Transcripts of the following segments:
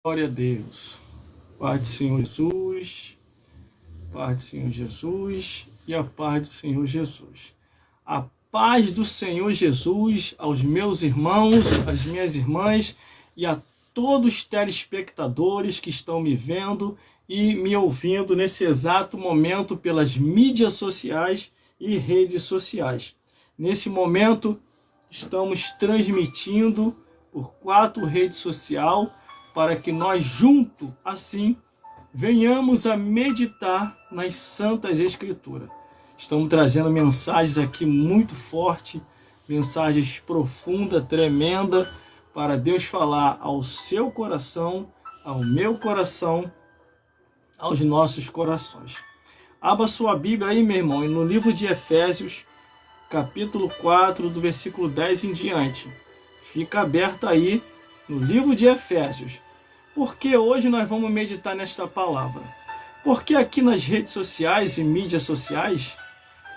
Glória a Deus. Paz do Senhor Jesus, paz do Senhor Jesus e a paz do Senhor Jesus. A paz do Senhor Jesus aos meus irmãos, às minhas irmãs e a todos os telespectadores que estão me vendo e me ouvindo nesse exato momento pelas mídias sociais e redes sociais. Nesse momento, estamos transmitindo por 4 redes sociais para que nós juntos, assim, venhamos a meditar nas Santas Escrituras. Estamos trazendo mensagens aqui muito fortes, mensagens profundas, tremendas, para Deus falar ao seu coração, ao meu coração, aos nossos corações. Abra sua Bíblia aí, meu irmão, no livro de Efésios, capítulo 4, do versículo 10 em diante. Fica aberto aí no livro de Efésios. Porque hoje nós vamos meditar nesta palavra? Porque aqui nas redes sociais e mídias sociais,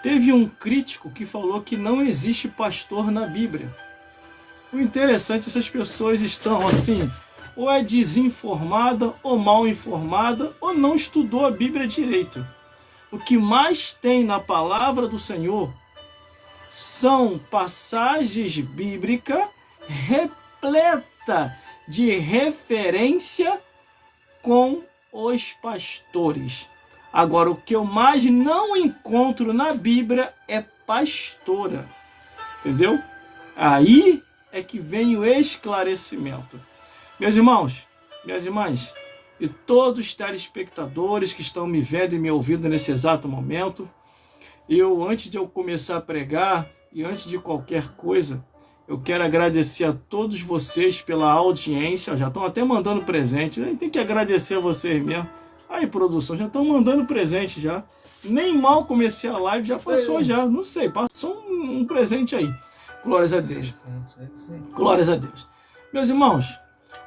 teve um crítico que falou que não existe pastor na Bíblia. O interessante, essas pessoas estão assim, ou é desinformada, ou mal informada, ou não estudou a Bíblia direito. O que mais tem na palavra do Senhor são passagens bíblicas repletas de referência com os pastores. Agora, o que eu mais não encontro na Bíblia é pastora. Entendeu? Aí é que vem o esclarecimento. Meus irmãos, minhas irmãs, e todos os telespectadores que estão me vendo e me ouvindo nesse exato momento, antes de eu começar a pregar e antes de qualquer coisa, eu quero agradecer a todos vocês pela audiência. Já estão até mandando presente. Tem que agradecer a vocês mesmo. Aí, produção, já estão mandando presente já. Nem mal comecei a live, já passou já. Não sei, passou um presente aí. Glórias a Deus. Glórias a Deus. Meus irmãos,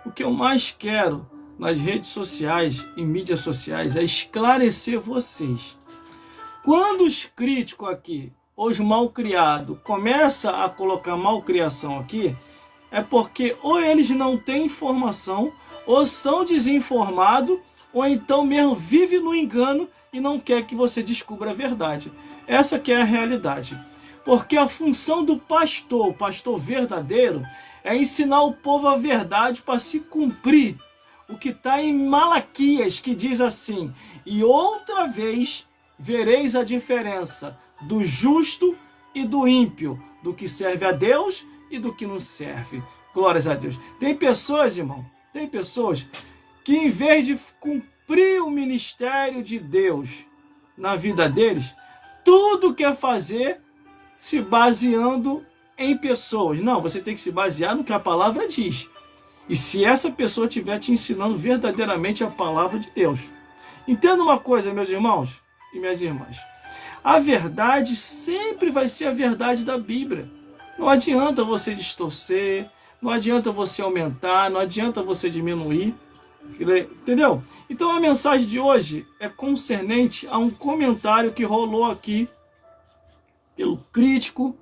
o que eu mais quero nas redes sociais e mídias sociais é esclarecer vocês. Quando os críticos aqui, os malcriados, começam a colocar malcriação aqui, é porque ou eles não têm informação, ou são desinformados, ou então mesmo vivem no engano e não quer que você descubra a verdade. Essa que é a realidade. Porque a função do pastor, o pastor verdadeiro, é ensinar o povo a verdade para se cumprir o que está em Malaquias, que diz assim: e outra vez vereis a diferença do justo e do ímpio, do que serve a Deus e do que não serve. Glórias a Deus. Tem pessoas, irmão, tem pessoas que em vez de cumprir o ministério de Deus na vida deles, tudo quer fazer se baseando em pessoas. Não, você tem que se basear no que a palavra diz. E se essa pessoa estiver te ensinando verdadeiramente a palavra de Deus. Entenda uma coisa, meus irmãos e minhas irmãs. A verdade sempre vai ser a verdade da Bíblia. Não adianta você distorcer, não adianta você aumentar, não adianta você diminuir. Entendeu? Então a mensagem de hoje é concernente a um comentário que rolou aqui pelo crítico,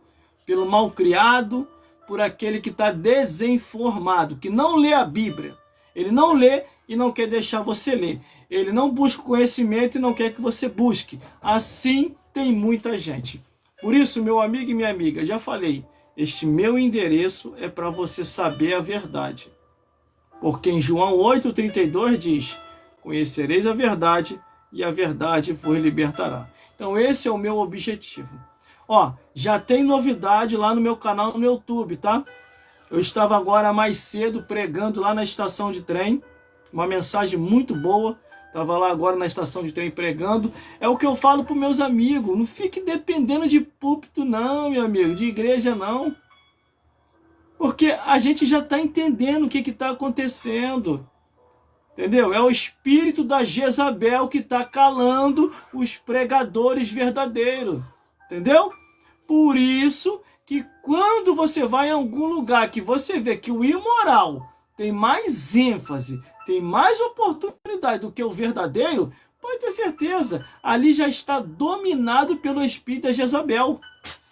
pelo malcriado, por aquele que está desinformado, que não lê a Bíblia. Ele não lê e não quer deixar você ler. Ele não busca conhecimento e não quer que você busque. Assim tem muita gente. Por isso, meu amigo e minha amiga, já falei, este meu endereço é para você saber a verdade. Porque em João 8,32 diz: conhecereis a verdade e a verdade vos libertará. Então esse é o meu objetivo. Ó, já tem novidade lá no meu canal no YouTube, tá? Eu estava agora mais cedo pregando lá na estação de trem, uma mensagem muito boa. Estava lá agora na estação de trem pregando. É o que eu falo para os meus amigos. Não fique dependendo de púlpito não, meu amigo. De igreja não. Porque a gente já está entendendo o que está acontecendo. Entendeu? É o espírito da Jezabel que está calando os pregadores verdadeiros. Entendeu? Por isso que quando você vai em algum lugar que você vê que o imoral tem mais ênfase, tem mais oportunidade do que o verdadeiro, pode ter certeza, ali já está dominado pelo espírito da Jezabel.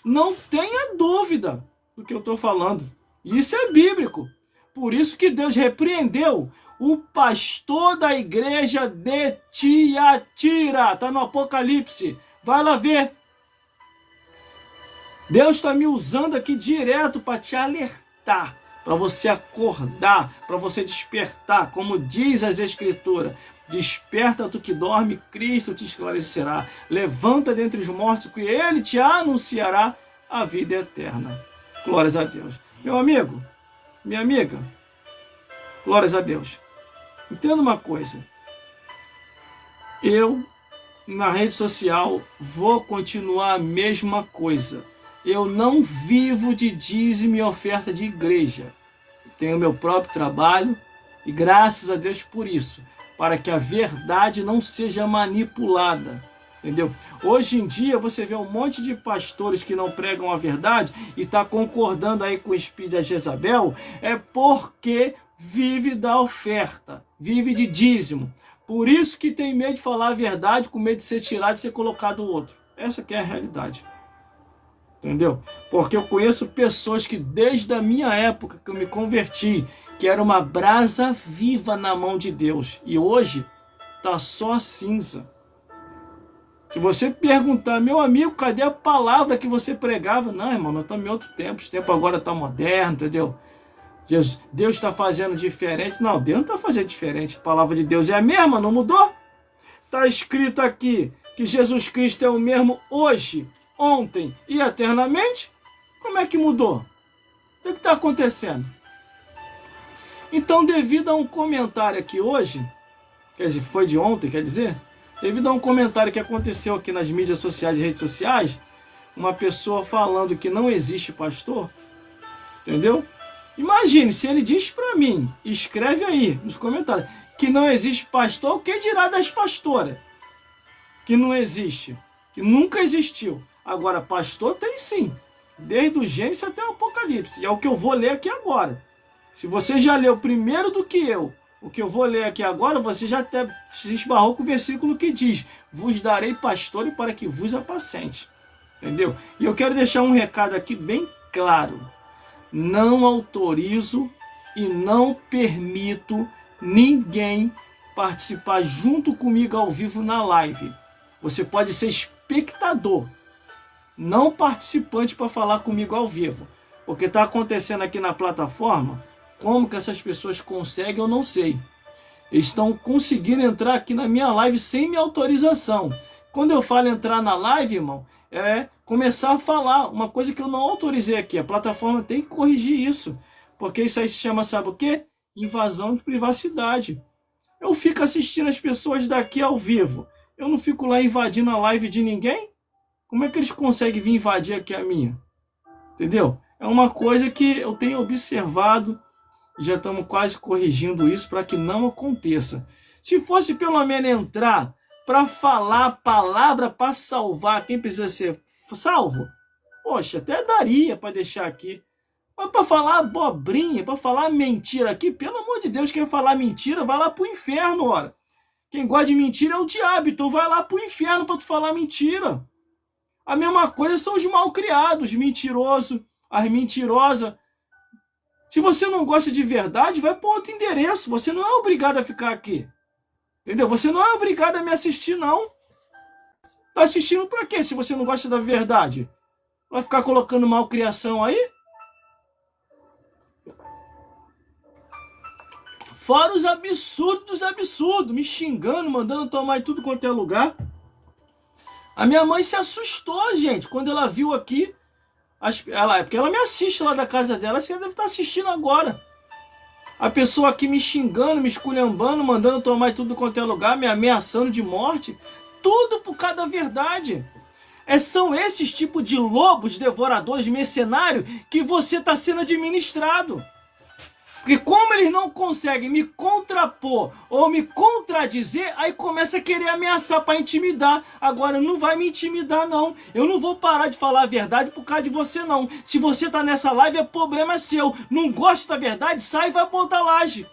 Não tenha dúvida do que eu estou falando. Isso é bíblico. Por isso que Deus repreendeu o pastor da igreja de Tiatira. Está no Apocalipse. Vai lá ver. Deus está me usando aqui direto para te alertar, para você acordar, para você despertar, como diz as Escrituras. Desperta tu que dorme, Cristo te esclarecerá. Levanta dentre os mortos, que Ele te anunciará a vida eterna. Glórias a Deus. Meu amigo, minha amiga, glórias a Deus. Entenda uma coisa. Eu, na rede social, vou continuar a mesma coisa. Eu não vivo de dízimo e oferta de igreja. Tenho meu próprio trabalho e graças a Deus por isso, para que a verdade não seja manipulada. Entendeu? Hoje em dia você vê um monte de pastores que não pregam a verdade e está concordando aí com o espírito da Jezabel, é porque vive da oferta, vive de dízimo. Por isso que tem medo de falar a verdade, com medo de ser tirado e ser colocado outro. Essa que é a realidade. Entendeu? Porque eu conheço pessoas que desde a minha época que eu me converti, que era uma brasa viva na mão de Deus, e hoje tá só cinza. Se você perguntar, meu amigo, cadê a palavra que você pregava? Não, irmão, nós estamos em outro tempo, esse tempo agora está moderno, entendeu? Deus está fazendo diferente. Não, Deus não está fazendo diferente. A palavra de Deus é a mesma, não mudou. Está escrito aqui que Jesus Cristo é o mesmo hoje, ontem e eternamente. Como é que mudou? O que está acontecendo? Então, devido a um comentário aqui hoje, quer dizer, foi de ontem, quer dizer, devido a um comentário que aconteceu aqui nas mídias sociais e redes sociais, uma pessoa falando que não existe pastor, entendeu? Imagine, se ele diz para mim, escreve aí nos comentários, que não existe pastor, o que dirá das pastoras? Que não existe, que nunca existiu. Agora, pastor tem sim, desde o Gênesis até o Apocalipse, e é o que eu vou ler aqui agora. Se você já leu primeiro do que eu, o que eu vou ler aqui agora, você já até se esbarrou com o versículo que diz: vos darei pastores para que vos apacente. Entendeu? E eu quero deixar um recado aqui bem claro. Não autorizo e não permito ninguém participar junto comigo ao vivo na live. Você pode ser espectador, não participante para falar comigo ao vivo. Porque está acontecendo aqui na plataforma, como que essas pessoas conseguem, eu não sei. Eles estão conseguindo entrar aqui na minha live sem minha autorização. Quando eu falo entrar na live, irmão, é começar a falar uma coisa que eu não autorizei aqui. A plataforma tem que corrigir isso. Porque isso aí se chama, sabe o quê? Invasão de privacidade. Eu fico assistindo as pessoas daqui ao vivo. Eu não fico lá invadindo a live de ninguém? Como é que eles conseguem vir invadir aqui a minha? Entendeu? É uma coisa que eu tenho observado e já estamos quase corrigindo isso para que não aconteça. Se fosse pelo menos entrar para falar a palavra para salvar quem precisa ser salvo, poxa, até daria para deixar aqui. Mas para falar abobrinha, para falar mentira aqui, pelo amor de Deus, quem falar mentira vai lá para o inferno, ora. Quem gosta de mentira é o diabo, então vai lá para o inferno para tu falar mentira. A mesma coisa são os malcriados, mentirosos, as mentirosas. Se você não gosta de verdade, vai para outro endereço. Você não é obrigado a ficar aqui. Entendeu? Você não é obrigado a me assistir, não. Tá assistindo para quê, se você não gosta da verdade? Vai ficar colocando malcriação aí? Fora os absurdos dos absurdos. Me xingando, mandando tomar em tudo quanto é lugar. A minha mãe se assustou, gente, quando ela viu aqui. Porque ela me assiste lá da casa dela, acho que ela deve estar assistindo agora. A pessoa aqui me xingando, me esculhambando, mandando tomar tudo quanto é lugar, me ameaçando de morte. Tudo por causa da verdade. São esses tipos de lobos, devoradores, mercenários que você está sendo administrado. Porque como eles não conseguem me contrapor ou me contradizer, aí começa a querer ameaçar para intimidar. Agora não vai me intimidar, não. Eu não vou parar de falar a verdade por causa de você, não. Se você tá nessa live, é problema seu. Não gosta da verdade, sai e vai para outra live.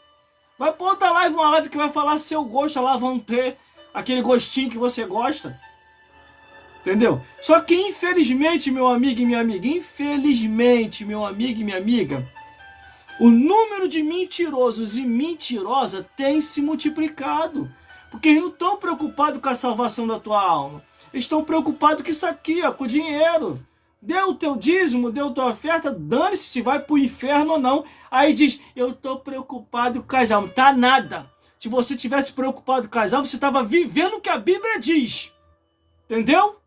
Vai para outra live, uma live que vai falar seu gosto. Lá vão ter aquele gostinho que você gosta. Entendeu? Só que infelizmente, meu amigo e minha amiga, infelizmente, meu amigo e minha amiga, O número de mentirosos e mentirosas tem se multiplicado. Porque eles não estão preocupados com a salvação da tua alma. Eles estão preocupados com isso aqui, ó, com o dinheiro. Deu o teu dízimo, deu a tua oferta, dane-se se vai para o inferno ou não. Aí diz, eu estou preocupado com as almas. Tá nada. Se você tivesse preocupado com as almas, você estava vivendo o que a Bíblia diz. Entendeu?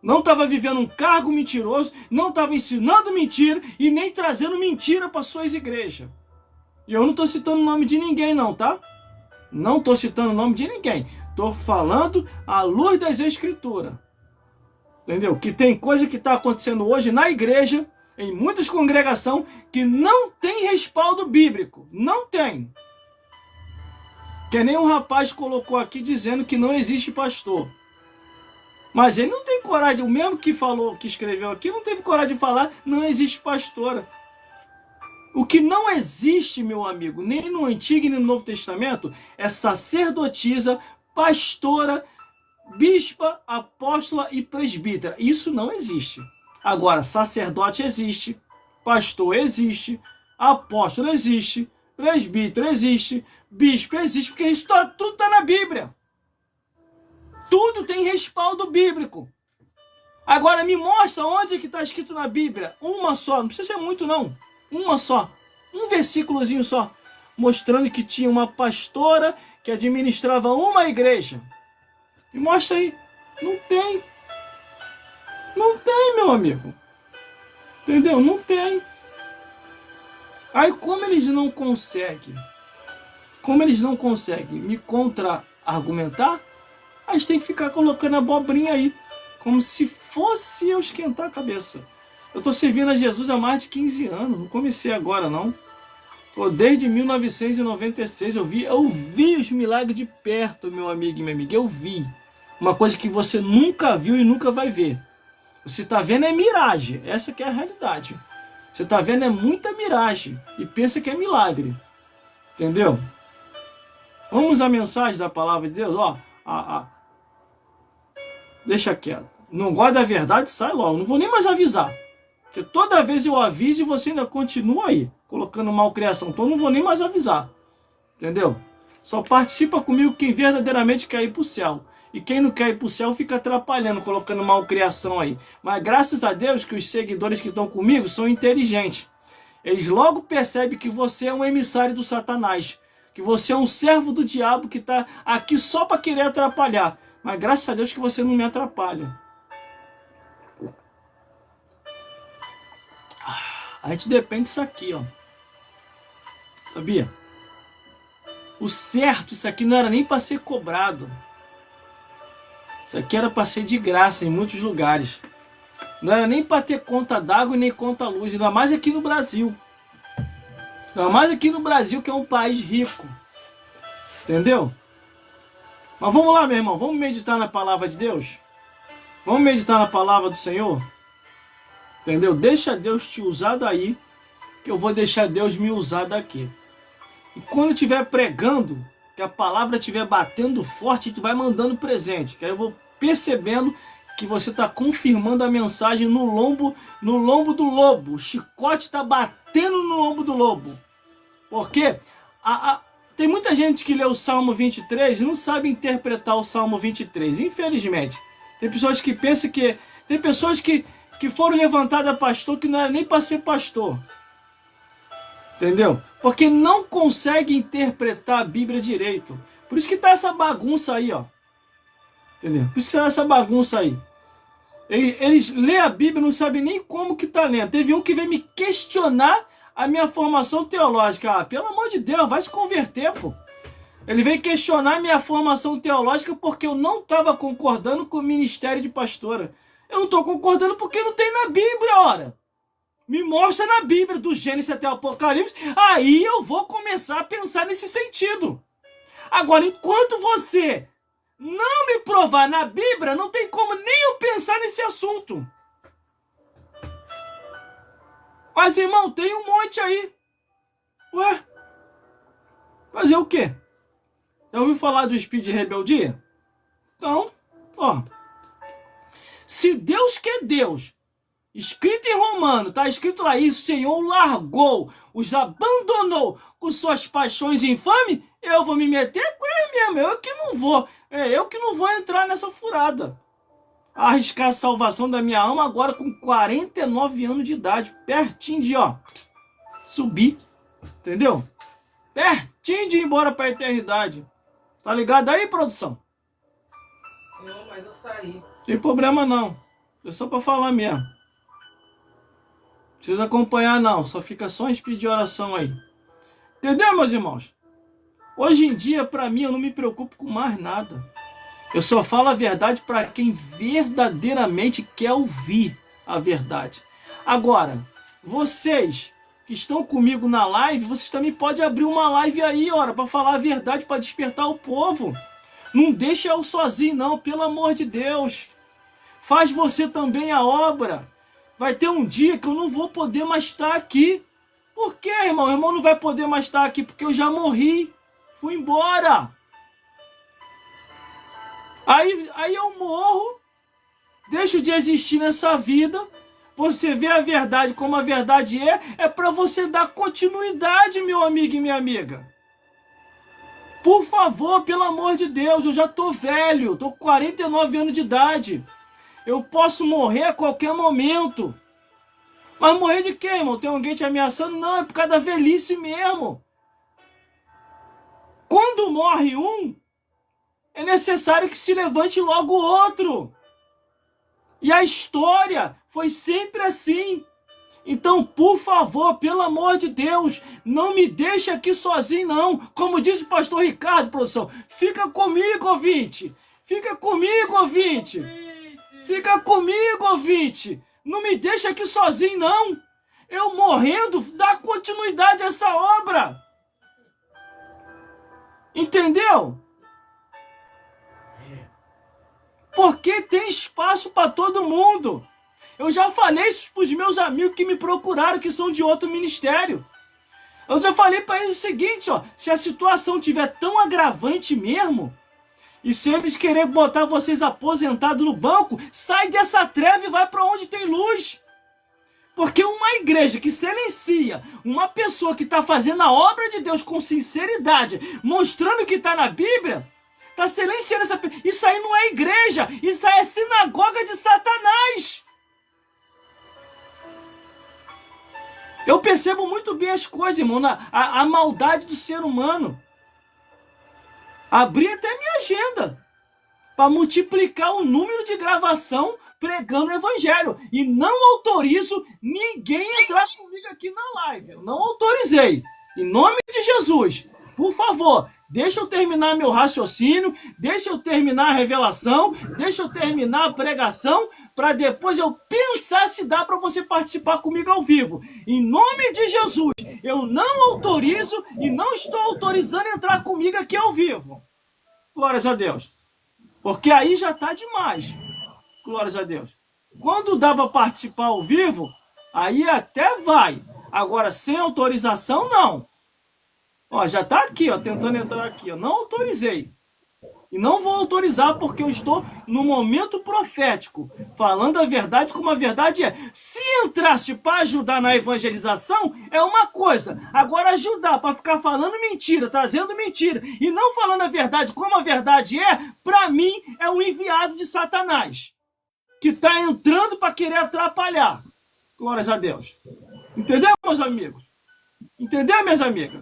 Não estava vivendo um cargo mentiroso, não estava ensinando mentira e nem trazendo mentira para suas igrejas. E eu não estou citando o nome de ninguém não, tá? Não estou citando o nome de ninguém. Estou falando à luz das Escrituras. Entendeu? Que tem coisa que está acontecendo hoje na igreja, em muitas congregações, que não tem respaldo bíblico. Não tem. Que nem um rapaz colocou aqui dizendo que não existe pastor. Mas ele não tem coragem, o mesmo que falou, que escreveu aqui, não teve coragem de falar, não existe pastora. O que não existe, meu amigo, nem no Antigo nem no Novo Testamento, é sacerdotisa, pastora, bispa, apóstola e presbítera. Isso não existe. Agora, sacerdote existe, pastor existe, apóstolo existe, presbítero existe, bispo existe, porque isso tudo está na Bíblia. Tudo tem respaldo bíblico. Agora me mostra onde que está escrito na Bíblia. Uma só, não precisa ser muito não. Uma só. Um versículozinho só. Mostrando que tinha uma pastora que administrava uma igreja. Me mostra aí. Não tem. Não tem, meu amigo. Entendeu? Não tem. Aí como eles não conseguem me contra-argumentar, a gente tem que ficar colocando abobrinha aí, como se fosse eu esquentar a cabeça. Eu estou servindo a Jesus há mais de 15 anos, não comecei agora não. Desde 1996 eu vi os milagres de perto, meu amigo e minha amiga, eu vi. Uma coisa que você nunca viu e nunca vai ver. Você está vendo é miragem, essa que é a realidade. Você está vendo é muita miragem e pensa que é milagre. Entendeu? Vamos à mensagem da palavra de Deus, ó. Deixa quieto. Não gosta da verdade, sai logo. Não vou nem mais avisar. Porque toda vez eu aviso e você ainda continua aí, colocando malcriação. Então não vou nem mais avisar. Entendeu? Só participa comigo quem verdadeiramente quer ir para o céu. E quem não quer ir para o céu fica atrapalhando, colocando malcriação aí. Mas graças a Deus que os seguidores que estão comigo são inteligentes. Eles logo percebem que você é um emissário do Satanás. Que você é um servo do diabo que está aqui só para querer atrapalhar. Mas graças a Deus que você não me atrapalha. A gente depende disso aqui, ó. Sabia? O certo, isso aqui não era nem para ser cobrado. Isso aqui era para ser de graça em muitos lugares. Não era nem para ter conta d'água e nem conta luz. Ainda mais aqui no Brasil. Ainda mais aqui no Brasil, que é um país rico. Entendeu? Mas vamos lá, meu irmão. Vamos meditar na palavra de Deus? Vamos meditar na palavra do Senhor? Entendeu? Deixa Deus te usar daí, que eu vou deixar Deus me usar daqui. E quando eu estiver pregando, que a palavra estiver batendo forte, tu vai mandando presente. Que aí eu vou percebendo que você está confirmando a mensagem no lombo do lobo. O chicote está batendo no lombo do lobo. Porque tem muita gente que lê o Salmo 23 e não sabe interpretar o Salmo 23. Infelizmente. Tem pessoas que pensam que... Tem pessoas que foram levantadas a pastor que não era nem para ser pastor. Entendeu? Porque não consegue interpretar a Bíblia direito. Por isso que tá essa bagunça aí, ó. Entendeu? Por isso que tá essa bagunça aí. Eles lêem a Bíblia e não sabem nem como que tá lendo. Teve um que veio me questionar a minha formação teológica. Ah, pelo amor de Deus, vai se converter, pô. Ele veio questionar a minha formação teológica porque eu não estava concordando com o ministério de pastora. Eu não estou concordando porque não tem na Bíblia, ora. Me mostra na Bíblia, do Gênesis até o Apocalipse, aí eu vou começar a pensar nesse sentido. Agora, enquanto você não me provar na Bíblia, não tem como nem eu pensar nesse assunto. Mas, irmão, tem um monte aí. Ué? Fazer o quê? Já ouviu falar do espírito de rebeldia? Então, ó. Se Deus que é Deus Escrito em Romano, está escrito lá, isso, o Senhor largou, os abandonou com suas paixões infames, eu vou me meter com ele mesmo, eu que não vou entrar nessa furada. Arriscar a salvação da minha alma agora com 49 anos de idade, pertinho de, subir, entendeu? Pertinho de ir embora para a eternidade. Tá ligado aí, produção? Não, mas eu saí. Tem problema não, é só para falar mesmo. Precisa acompanhar não, só fica só em pedir oração aí. Entendeu, meus irmãos? Hoje em dia, para mim, eu não me preocupo com mais nada. Eu só falo a verdade para quem verdadeiramente quer ouvir a verdade. Agora, vocês que estão comigo na live, vocês também podem abrir uma live aí, para falar a verdade, para despertar o povo. Não deixa eu sozinho não, pelo amor de Deus. Faz você também a obra. Vai ter um dia que eu não vou poder mais estar aqui. Por quê, irmão? O irmão não vai poder mais estar aqui porque eu já morri. Fui embora. Aí eu morro, deixo de existir nessa vida. Você vê a verdade como a verdade é para você dar continuidade, meu amigo e minha amiga. Por favor, pelo amor de Deus, eu já tô velho, tô com 49 anos de idade. Eu posso morrer a qualquer momento. Mas morrer de quê, irmão? Tem alguém te ameaçando? Não, é por causa da velhice mesmo. Quando morre um, é necessário que se levante logo o outro. E a história foi sempre assim. Então, por favor, pelo amor de Deus, não me deixe aqui sozinho, não. Como disse o pastor Ricardo, produção, fica comigo, ouvinte. Fica comigo, ouvinte. Fica comigo, ouvinte. Não me deixa aqui sozinho, não. Eu morrendo, dá continuidade a essa obra. Entendeu? Porque tem espaço para todo mundo. Eu já falei isso para os meus amigos que me procuraram, que são de outro ministério. Eu já falei para eles o seguinte, se a situação tiver tão agravante mesmo, e se eles querem botar vocês aposentados no banco, sai dessa treva e vai para onde tem luz. Porque uma igreja que silencia uma pessoa que está fazendo a obra de Deus com sinceridade, mostrando que está na Bíblia, está silenciando essa pessoa. Isso aí não é igreja, isso aí é sinagoga de Satanás. Eu percebo muito bem as coisas, irmão, a maldade do ser humano. Abri até minha agenda para multiplicar o número de gravação pregando o evangelho. E não autorizo ninguém entrar comigo aqui na live. Eu não autorizei. Em nome de Jesus, por favor, deixa eu terminar meu raciocínio, deixa eu terminar a revelação, deixa eu terminar a pregação, para depois eu pensar se dá para você participar comigo ao vivo. Em nome de Jesus, eu não autorizo e não estou autorizando entrar comigo aqui ao vivo. Glórias a Deus. Porque aí já está demais. Glórias a Deus. Quando dá para participar ao vivo, aí até vai. Agora, sem autorização, não. Já está aqui, tentando entrar aqui. Eu não autorizei. E não vou autorizar porque eu estou no momento profético, falando a verdade como a verdade é. Se entrasse para ajudar na evangelização, é uma coisa. Agora ajudar para ficar falando mentira, trazendo mentira, e não falando a verdade como a verdade é, para mim é um enviado de Satanás, que está entrando para querer atrapalhar. Glórias a Deus. Entendeu, meus amigos? Entendeu, minhas amigas?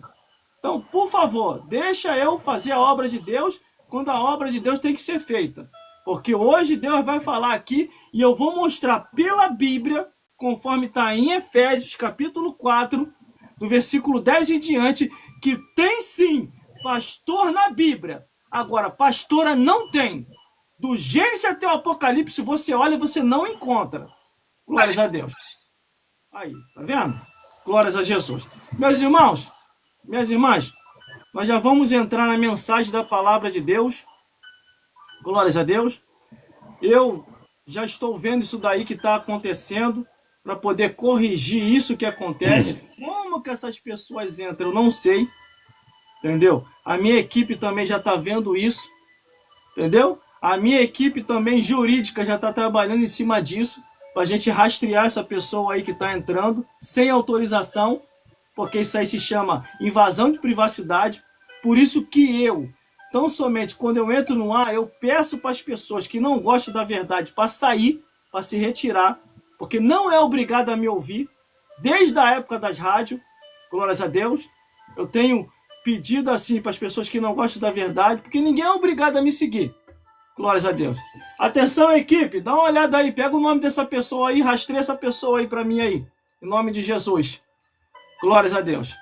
Então, por favor, deixa eu fazer a obra de Deus quando a obra de Deus tem que ser feita. Porque hoje Deus vai falar aqui e eu vou mostrar pela Bíblia, conforme está em Efésios capítulo 4, do versículo 10 em diante, que tem sim pastor na Bíblia. Agora, pastora não tem. Do Gênesis até o Apocalipse, você olha e você não encontra. Glórias a Deus. Aí, tá vendo? Glórias a Jesus. Meus irmãos, minhas irmãs, nós já vamos entrar na mensagem da palavra de Deus. Glórias a Deus. Eu já estou vendo isso daí que está acontecendo, para poder corrigir isso que acontece. Como que essas pessoas entram, eu não sei. Entendeu? A minha equipe também já está vendo isso. Entendeu? A minha equipe também jurídica já está trabalhando em cima disso. para a gente rastrear essa pessoa aí que está entrando sem autorização, porque isso aí se chama invasão de privacidade. Por isso que eu, tão somente quando eu entro no ar, eu peço para as pessoas que não gostam da verdade para sair, para se retirar, porque não é obrigado a me ouvir. Desde a época das rádios, glórias a Deus, eu tenho pedido assim para as pessoas que não gostam da verdade, porque ninguém é obrigado a me seguir. Glórias a Deus. Atenção, equipe, dá uma olhada aí, pega o nome dessa pessoa aí, rastreia essa pessoa aí para mim aí, em nome de Jesus. Glórias a Deus.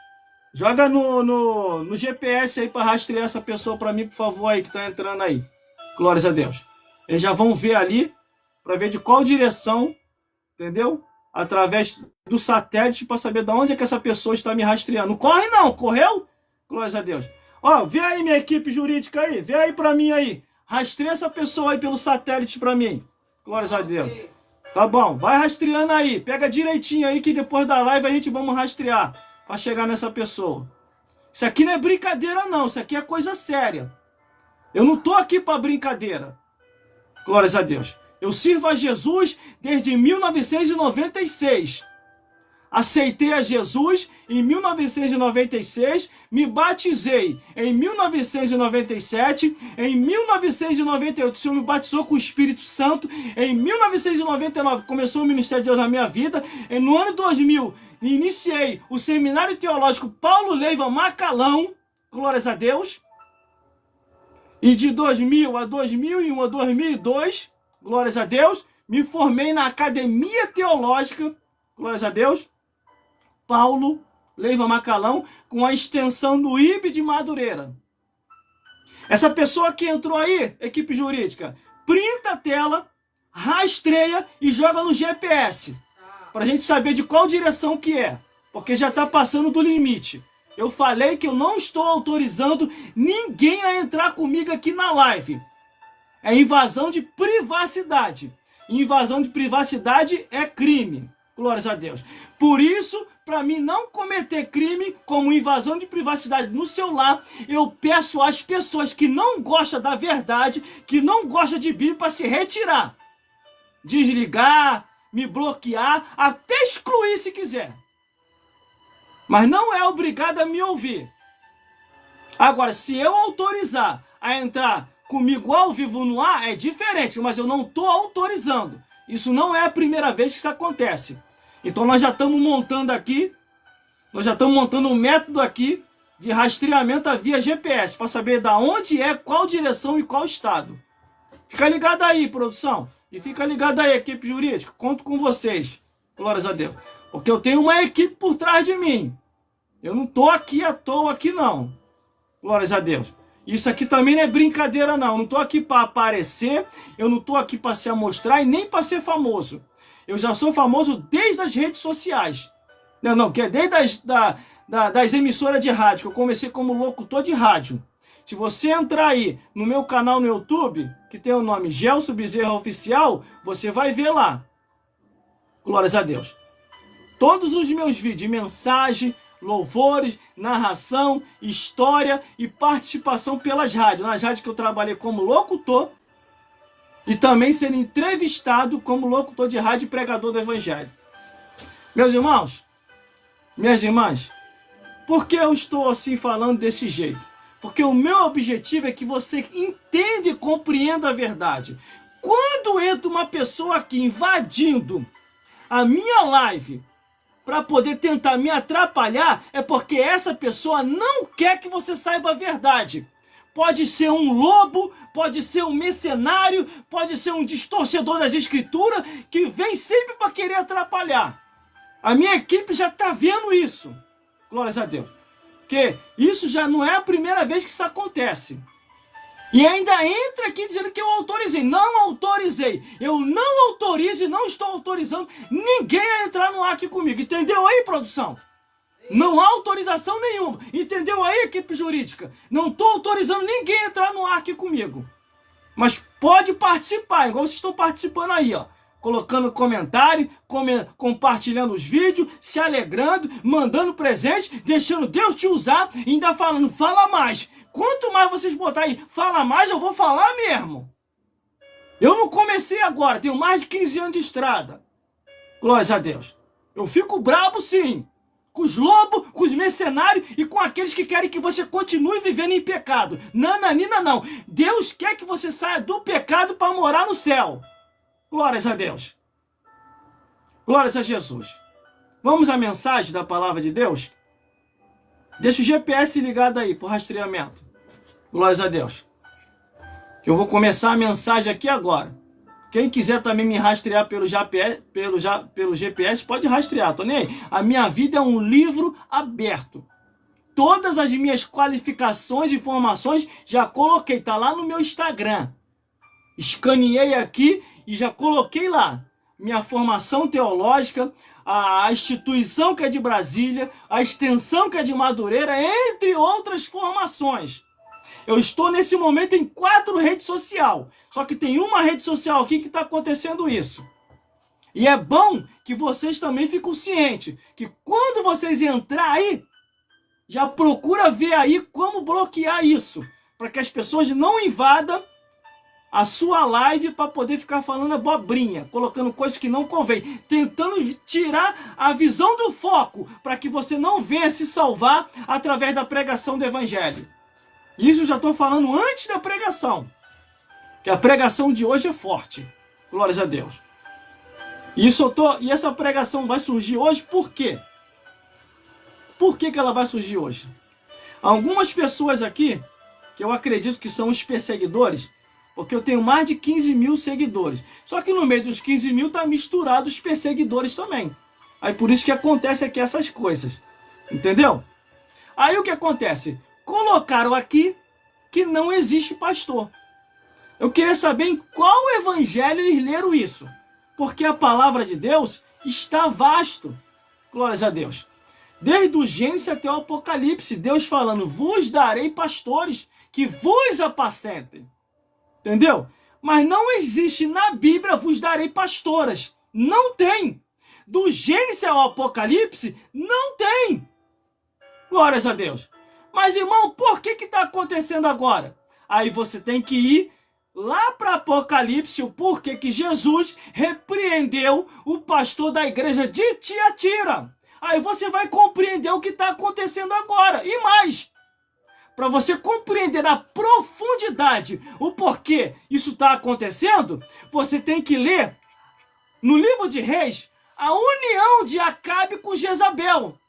Joga no GPS aí para rastrear essa pessoa para mim, por favor, aí, que tá entrando aí. Glórias a Deus. Eles já vão ver ali, para ver de qual direção, entendeu? Através do satélite, para saber de onde é que essa pessoa está me rastreando. Não corre não, correu? Glórias a Deus. Ó, vê aí minha equipe jurídica aí, vê aí para mim aí. Rastreia essa pessoa aí pelo satélite para mim. Glórias a Deus. Tá bom, vai rastreando aí. Pega direitinho aí que depois da live a gente vamos rastrear para chegar nessa pessoa. Isso aqui não é brincadeira não, isso aqui é coisa séria. Eu não tô aqui para brincadeira. Glórias a Deus. Eu sirvo a Jesus desde 1996. Aceitei a Jesus em 1996, me batizei em 1997, em 1998 o Senhor me batizou com o Espírito Santo, em 1999 começou o ministério de Deus na minha vida, e no ano 2000 iniciei o Seminário Teológico Paulo Leiva Macalão, glórias a Deus, e de 2000 a 2001 a 2002, glórias a Deus, me formei na Academia Teológica, glórias a Deus, Paulo Leiva Macalão, com a extensão do IB de Madureira. Essa pessoa que entrou aí, equipe jurídica, printa a tela, rastreia e joga no GPS, para a gente saber de qual direção que é, porque já está passando do limite. Eu falei que eu não estou autorizando ninguém a entrar comigo aqui na live. É invasão de privacidade. Invasão de privacidade é crime. Glórias a Deus. Por isso, para mim não cometer crime como invasão de privacidade no celular, eu peço às pessoas que não gostam da verdade, que não gostam de Bíblia, para se retirar. Desligar, me bloquear, até excluir se quiser. Mas não é obrigado a me ouvir. Agora, se eu autorizar a entrar comigo ao vivo no ar, é diferente, mas eu não estou autorizando. Isso não é a primeira vez que isso acontece. Então nós já estamos montando aqui, um método aqui de rastreamento via GPS, para saber da onde é, qual direção e qual estado. Fica ligado aí, produção. E fica ligado aí, equipe jurídica. Conto com vocês. Glórias a Deus. Porque eu tenho uma equipe por trás de mim. Eu não estou aqui à toa aqui não. Glórias a Deus. Isso aqui também não é brincadeira não. Eu não estou aqui para aparecer. Eu não estou aqui para se amostrar e nem para ser famoso. Eu já sou famoso desde as redes sociais. Que é desde das emissoras de rádio, que eu comecei como locutor de rádio. Se você entrar aí no meu canal no YouTube, que tem o nome Gelson Bezerra Oficial, você vai ver lá. Glórias a Deus. Todos os meus vídeos, mensagem, louvores, narração, história e participação pelas rádios. Nas rádios que eu trabalhei como locutor e também sendo entrevistado como locutor de rádio e pregador do Evangelho. Meus irmãos, minhas irmãs, por que eu estou assim falando desse jeito? Porque o meu objetivo é que você entenda e compreenda a verdade. Quando entra uma pessoa aqui invadindo a minha live para poder tentar me atrapalhar, é porque essa pessoa não quer que você saiba a verdade. Pode ser um lobo, pode ser um mercenário, pode ser um distorcedor das escrituras, que vem sempre para querer atrapalhar. A minha equipe já está vendo isso. Glórias a Deus. Porque isso já não é a primeira vez que isso acontece. E ainda entra aqui dizendo que eu autorizei. Não autorizei. Eu não autorizo e não estou autorizando ninguém a entrar no ar aqui comigo. Entendeu aí, produção? Não há autorização nenhuma. Entendeu aí, equipe jurídica? Não estou autorizando ninguém a entrar no ar aqui comigo. Mas pode participar, igual vocês estão participando aí, ó. Colocando comentário, compartilhando os vídeos, se alegrando, mandando presente, deixando Deus te usar e ainda falando, fala mais. Quanto mais vocês botarem fala mais, eu vou falar mesmo. Eu não comecei agora, tenho mais de 15 anos de estrada. Glórias a Deus. Eu fico brabo sim, com os lobos, com os mercenários e com aqueles que querem que você continue vivendo em pecado. Nananina não. Deus quer que você saia do pecado para morar no céu. Glórias a Deus. Glórias a Jesus. Vamos à mensagem da palavra de Deus? Deixa o GPS ligado aí para o rastreamento. Glórias a Deus. Que eu vou começar a mensagem aqui agora. Quem quiser também me rastrear pelo GPS, pode rastrear, tô nem aí. A minha vida é um livro aberto. Todas as minhas qualificações e informações já coloquei, tá lá no meu Instagram. Escaneei aqui e já coloquei lá. Minha formação teológica, a instituição que é de Brasília, a extensão que é de Madureira, entre outras formações. Eu estou nesse momento em 4 redes sociais. Só que tem uma rede social aqui que está acontecendo isso. E é bom que vocês também fiquem cientes que quando vocês entrar aí, já procura ver aí como bloquear isso. Para que as pessoas não invadam a sua live para poder ficar falando abobrinha, colocando coisas que não convém, tentando tirar a visão do foco para que você não venha se salvar através da pregação do evangelho. Isso eu já estou falando antes da pregação. Que a pregação de hoje é forte. Glórias a Deus. E essa pregação vai surgir hoje por quê? Por que ela vai surgir hoje? Algumas pessoas aqui, que eu acredito que são os perseguidores, porque eu tenho mais de 15 mil seguidores. Só que no meio dos 15 mil está misturado os perseguidores também. Aí por isso que acontece aqui essas coisas. Entendeu? Aí o que acontece? Colocaram aqui que não existe pastor. Eu queria saber em qual evangelho eles leram isso. Porque a palavra de Deus está vasto. Glórias a Deus. Desde o Gênesis até o Apocalipse, Deus falando, vos darei pastores que vos apacentem. Entendeu? Mas não existe na Bíblia, vos darei pastoras. Não tem. Do Gênesis ao Apocalipse, não tem. Glórias a Deus. Mas, irmão, por que está acontecendo agora? Aí você tem que ir lá para Apocalipse, o porquê que Jesus repreendeu o pastor da igreja de Tiatira. Aí você vai compreender o que está acontecendo agora. E mais, para você compreender a profundidade, o porquê isso está acontecendo, você tem que ler no livro de Reis a união de Acabe com Jezabel.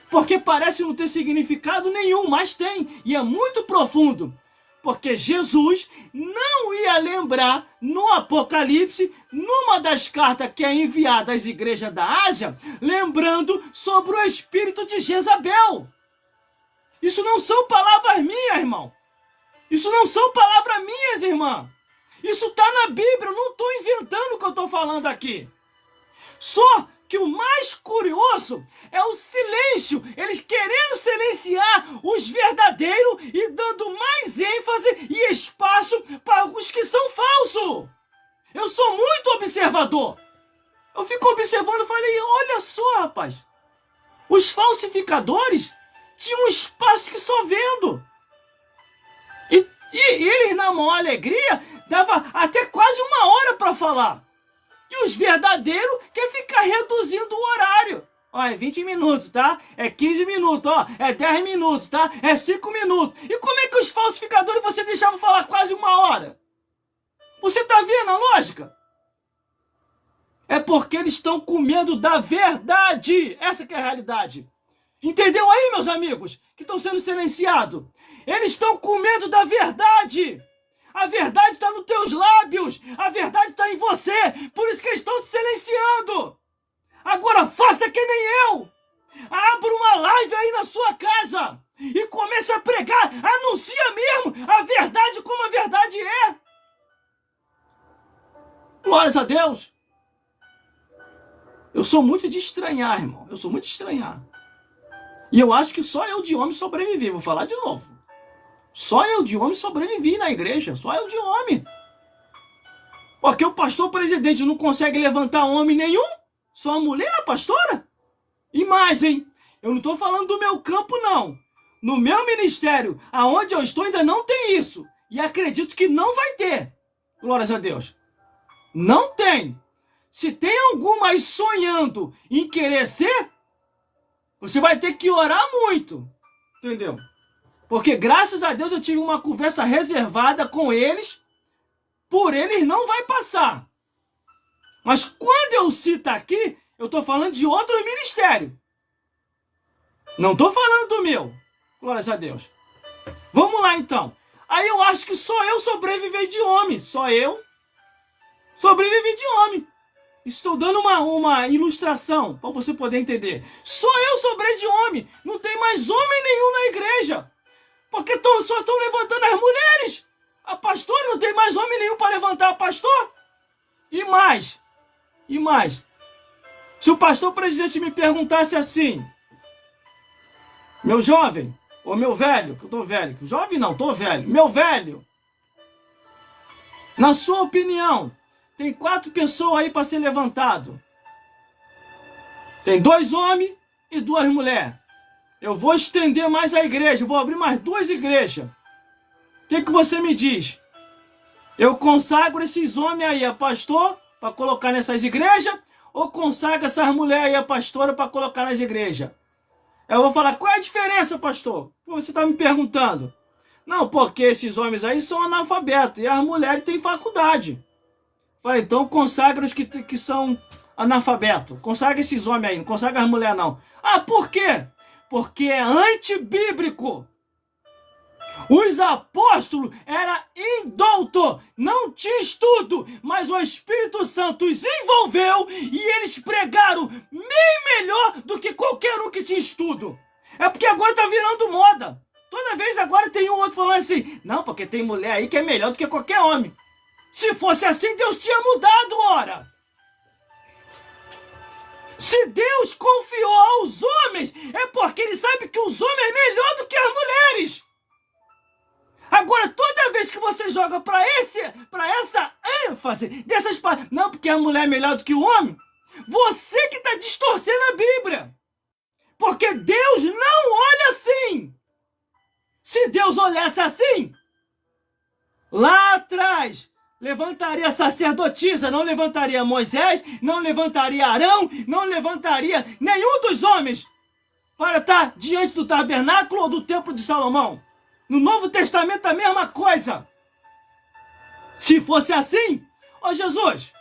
Porque parece não ter significado nenhum, mas tem, e é muito profundo. Porque Jesus não ia lembrar no Apocalipse, numa das cartas que é enviada às igrejas da Ásia, lembrando sobre o espírito de Jezabel. Isso não são palavras minhas, irmão. Isso não são palavras minhas, irmã. Isso está na Bíblia, eu não estou inventando o que eu estou falando aqui. Só que o mais curioso é o silêncio, eles querendo silenciar os verdadeiros e dando mais ênfase e espaço para os que são falsos. Eu sou muito observador. Eu fico observando e falei, olha só, rapaz, os falsificadores tinham um espaço que só vendo. E eles, na maior alegria, dava até quase 1 hora para falar. E os verdadeiros querem ficar reduzindo o horário. Ó, é 20 minutos, tá? É 15 minutos, ó. É 10 minutos, tá? É 5 minutos. E como é que os falsificadores você deixava falar quase 1 hora? Você tá vendo a lógica? É porque eles estão com medo da verdade. Essa que é a realidade. Entendeu aí, meus amigos? Que estão sendo silenciados. Eles estão com medo da verdade. A verdade está nos teus lábios. A verdade está em você. Por isso que eles estão te silenciando. Agora faça que nem eu. Abra uma live aí na sua casa. E comece a pregar. Anuncia mesmo a verdade como a verdade é. Glórias a Deus. Eu sou muito de estranhar, irmão. Eu sou muito de estranhar. E eu acho que só eu de homem sobrevivi. Vou falar de novo. Só eu de homem sobrevivi na igreja. Só eu de homem. Porque o pastor presidente não consegue levantar homem nenhum. Só a mulher, a pastora? E mais, hein? Eu não estou falando do meu campo, não. No meu ministério, aonde eu estou, ainda não tem isso. E acredito que não vai ter. Glórias a Deus. Não tem. Se tem alguma aí sonhando em querer ser, você vai ter que orar muito, entendeu? Porque graças a Deus eu tive uma conversa reservada com eles, por eles não vai passar. Mas quando eu cito aqui, eu estou falando de outro ministério. Não estou falando do meu. Glórias a Deus. Vamos lá então. Aí eu acho que só eu sobrevivei de homem. Só eu sobrevivi de homem. Estou dando uma ilustração para você poder entender. Só eu sobrei de homem. Não tem mais homem nenhum na igreja. Porque só estão levantando as mulheres. A pastora não tem mais homem nenhum para levantar a pastor. E mais. Se o pastor presidente me perguntasse assim, meu jovem, ou meu velho, que eu tô velho, jovem não, tô velho, meu velho, na sua opinião, tem 4 pessoas aí para ser levantado. Tem 2 homens e 2 mulheres. Eu vou estender mais a igreja, vou abrir mais 2 igrejas. O que você me diz? Eu consagro esses homens aí a pastor para colocar nessas igrejas, ou consagro essas mulheres aí a pastora para colocar nas igrejas? Eu vou falar, qual é a diferença, pastor? Você está me perguntando. Não, porque esses homens aí são analfabetos e as mulheres têm faculdade. Falei, então consagra os que são analfabetos. Consagra esses homens aí, não consagra as mulheres não. Ah, por quê? Porque é antibíblico. Os apóstolos eram indoutos, não tinha estudo, mas o Espírito Santo os envolveu e eles pregaram bem melhor do que qualquer um que tinha estudo. É porque agora tá virando moda. Toda vez agora tem um outro falando assim, não, porque tem mulher aí que é melhor do que qualquer homem. Se fosse assim, Deus tinha mudado, ora. Se Deus confiou aos homens, é porque Ele sabe que os homens é melhor do que as mulheres. Agora, toda vez que você joga para essa ênfase dessas não, porque a mulher é melhor do que o homem, você que está distorcendo a Bíblia. Porque Deus não olha assim. Se Deus olhasse assim, lá atrás, levantaria a sacerdotisa, não levantaria Moisés, não levantaria Arão, não levantaria nenhum dos homens para estar diante do tabernáculo ou do templo de Salomão. No Novo Testamento a mesma coisa. Se fosse assim, ó Jesus,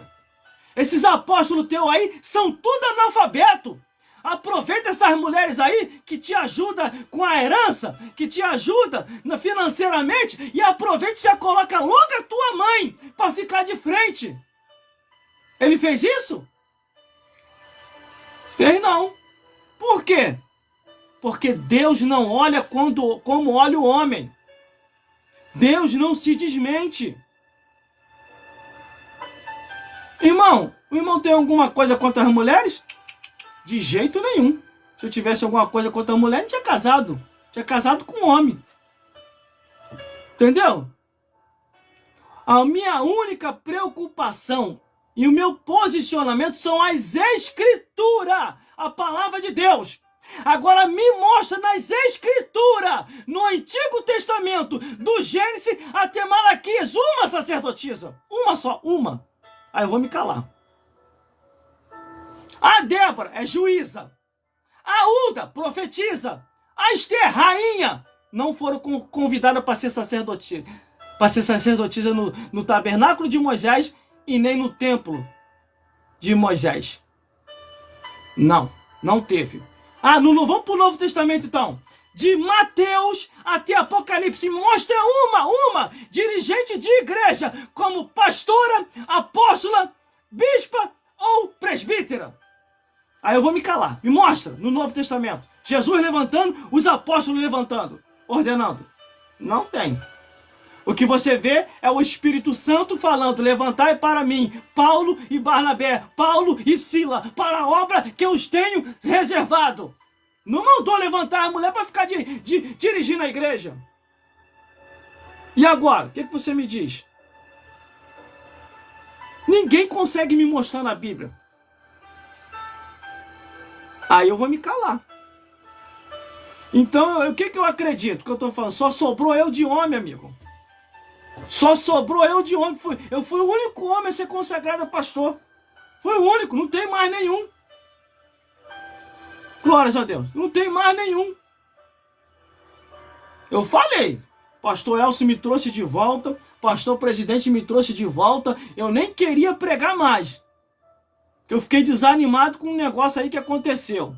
esses apóstolos teus aí são tudo analfabeto. Aproveita essas mulheres aí que te ajudam com a herança, que te ajudam financeiramente, e aproveita e já coloca logo a tua mãe para ficar de frente. Ele fez isso? Fez não. Por quê? Porque Deus não olha como olha o homem. Deus não se desmente. Irmão, o irmão tem alguma coisa contra as mulheres? De jeito nenhum. Se eu tivesse alguma coisa contra a mulher, não tinha casado. Tinha casado com um homem. Entendeu? A minha única preocupação e o meu posicionamento são as Escrituras. A palavra de Deus. Agora me mostra nas Escrituras, no Antigo Testamento, do Gênesis até Malaquias, uma sacerdotisa. Uma só, uma. Aí eu vou me calar. A Débora é juíza. A Uda, profetiza. A Esther, rainha. Não foram convidadas para ser sacerdotisa. Para ser sacerdotisa no tabernáculo de Moisés e nem no templo de Moisés. Não teve. Vamos para o Novo Testamento então. De Mateus até Apocalipse, mostra uma dirigente de igreja como pastora, apóstola, bispa ou presbítera. Aí eu vou me calar. Me mostra no Novo Testamento. Jesus levantando, os apóstolos levantando, ordenando. Não tem. O que você vê é o Espírito Santo falando, levantai para mim Paulo e Barnabé, Paulo e Sila, para a obra que eu os tenho reservado. Não mandou levantar a mulher para ficar dirigindo a igreja. E agora, o que você me diz? Ninguém consegue me mostrar na Bíblia. Aí eu vou me calar. Então, o que eu acredito que eu estou falando? Só sobrou eu de homem, amigo. Só sobrou eu de homem. Eu fui o único homem a ser consagrado a pastor. Foi o único, não tem mais nenhum. Glórias a Deus, não tem mais nenhum. Eu falei, pastor Elcio me trouxe de volta, pastor presidente me trouxe de volta, eu nem queria pregar mais. Eu fiquei desanimado com um negócio aí que aconteceu.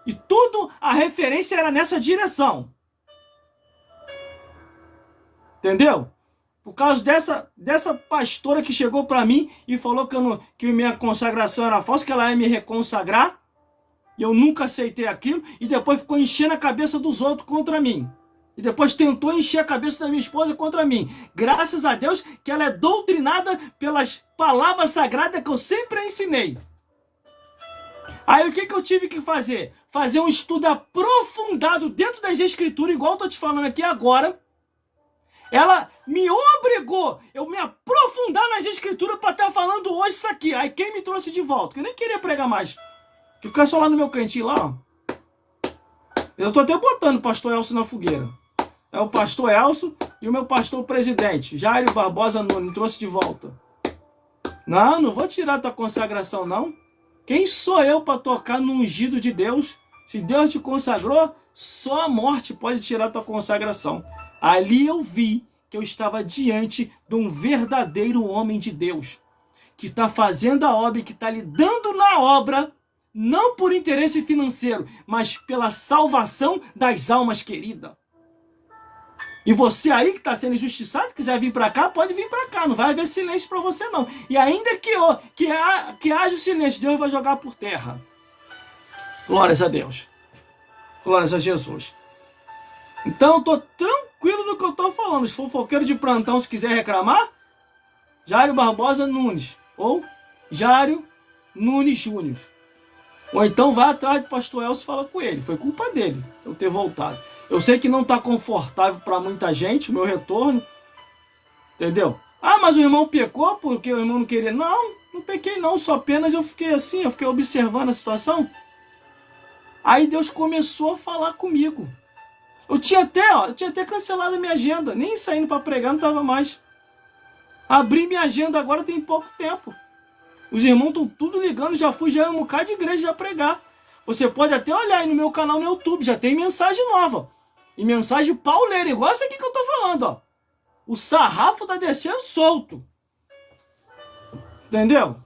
E tudo, a referência era nessa direção. Entendeu? Por causa dessa pastora que chegou para mim e falou que minha consagração era falsa, que ela ia me reconsagrar. E eu nunca aceitei aquilo. E depois ficou enchendo a cabeça dos outros contra mim. E depois tentou encher a cabeça da minha esposa contra mim. Graças a Deus que ela é doutrinada pelas palavras sagradas que eu sempre ensinei. Aí o que eu tive que fazer? Fazer um estudo aprofundado dentro das escrituras, igual eu tô te falando aqui agora. Ela me obrigou eu me aprofundar nas escrituras para estar falando hoje isso aqui. Aí quem me trouxe de volta? Porque eu nem queria pregar mais. Que ficar só lá no meu cantinho lá, ó. Eu tô até botando o pastor Elcio na fogueira. É o pastor Elcio e o meu pastor presidente, Jairo Barbosa Nunes, me trouxe de volta. Não vou tirar tua consagração, não. Quem sou eu para tocar no ungido de Deus? Se Deus te consagrou, só a morte pode tirar tua consagração. Ali eu vi que eu estava diante de um verdadeiro homem de Deus, que está fazendo a obra e que está lidando na obra, não por interesse financeiro, mas pela salvação das almas queridas. E você aí que está sendo injustiçado, quiser vir para cá, pode vir para cá, não vai haver silêncio para você não. E ainda que haja o silêncio, Deus vai jogar por terra. Glórias a Deus. Glórias a Jesus. Então, estou tranquilo no que eu estou falando. Se fofoqueiro de plantão, se quiser reclamar, Jairo Barbosa Nunes. Ou Jairo Nunes Júnior. Ou então vai atrás do pastor Elcio e fala com ele. Foi culpa dele eu ter voltado. Eu sei que não está confortável para muita gente o meu retorno. Entendeu? Ah, mas o irmão pecou porque o irmão não queria. Não pequei não. Só apenas eu fiquei assim. Eu fiquei observando a situação. Aí Deus começou a falar comigo. Eu tinha até cancelado a minha agenda. Nem saindo para pregar não estava mais. Abri minha agenda agora tem pouco tempo. Os irmãos estão tudo ligando. Já fui um bocado de igreja já pregar. Você pode até olhar aí no meu canal no YouTube. Já tem mensagem nova. E mensagem pauleira. Igual essa aqui que eu estou falando. Ó. O sarrafo está descendo solto. Entendeu?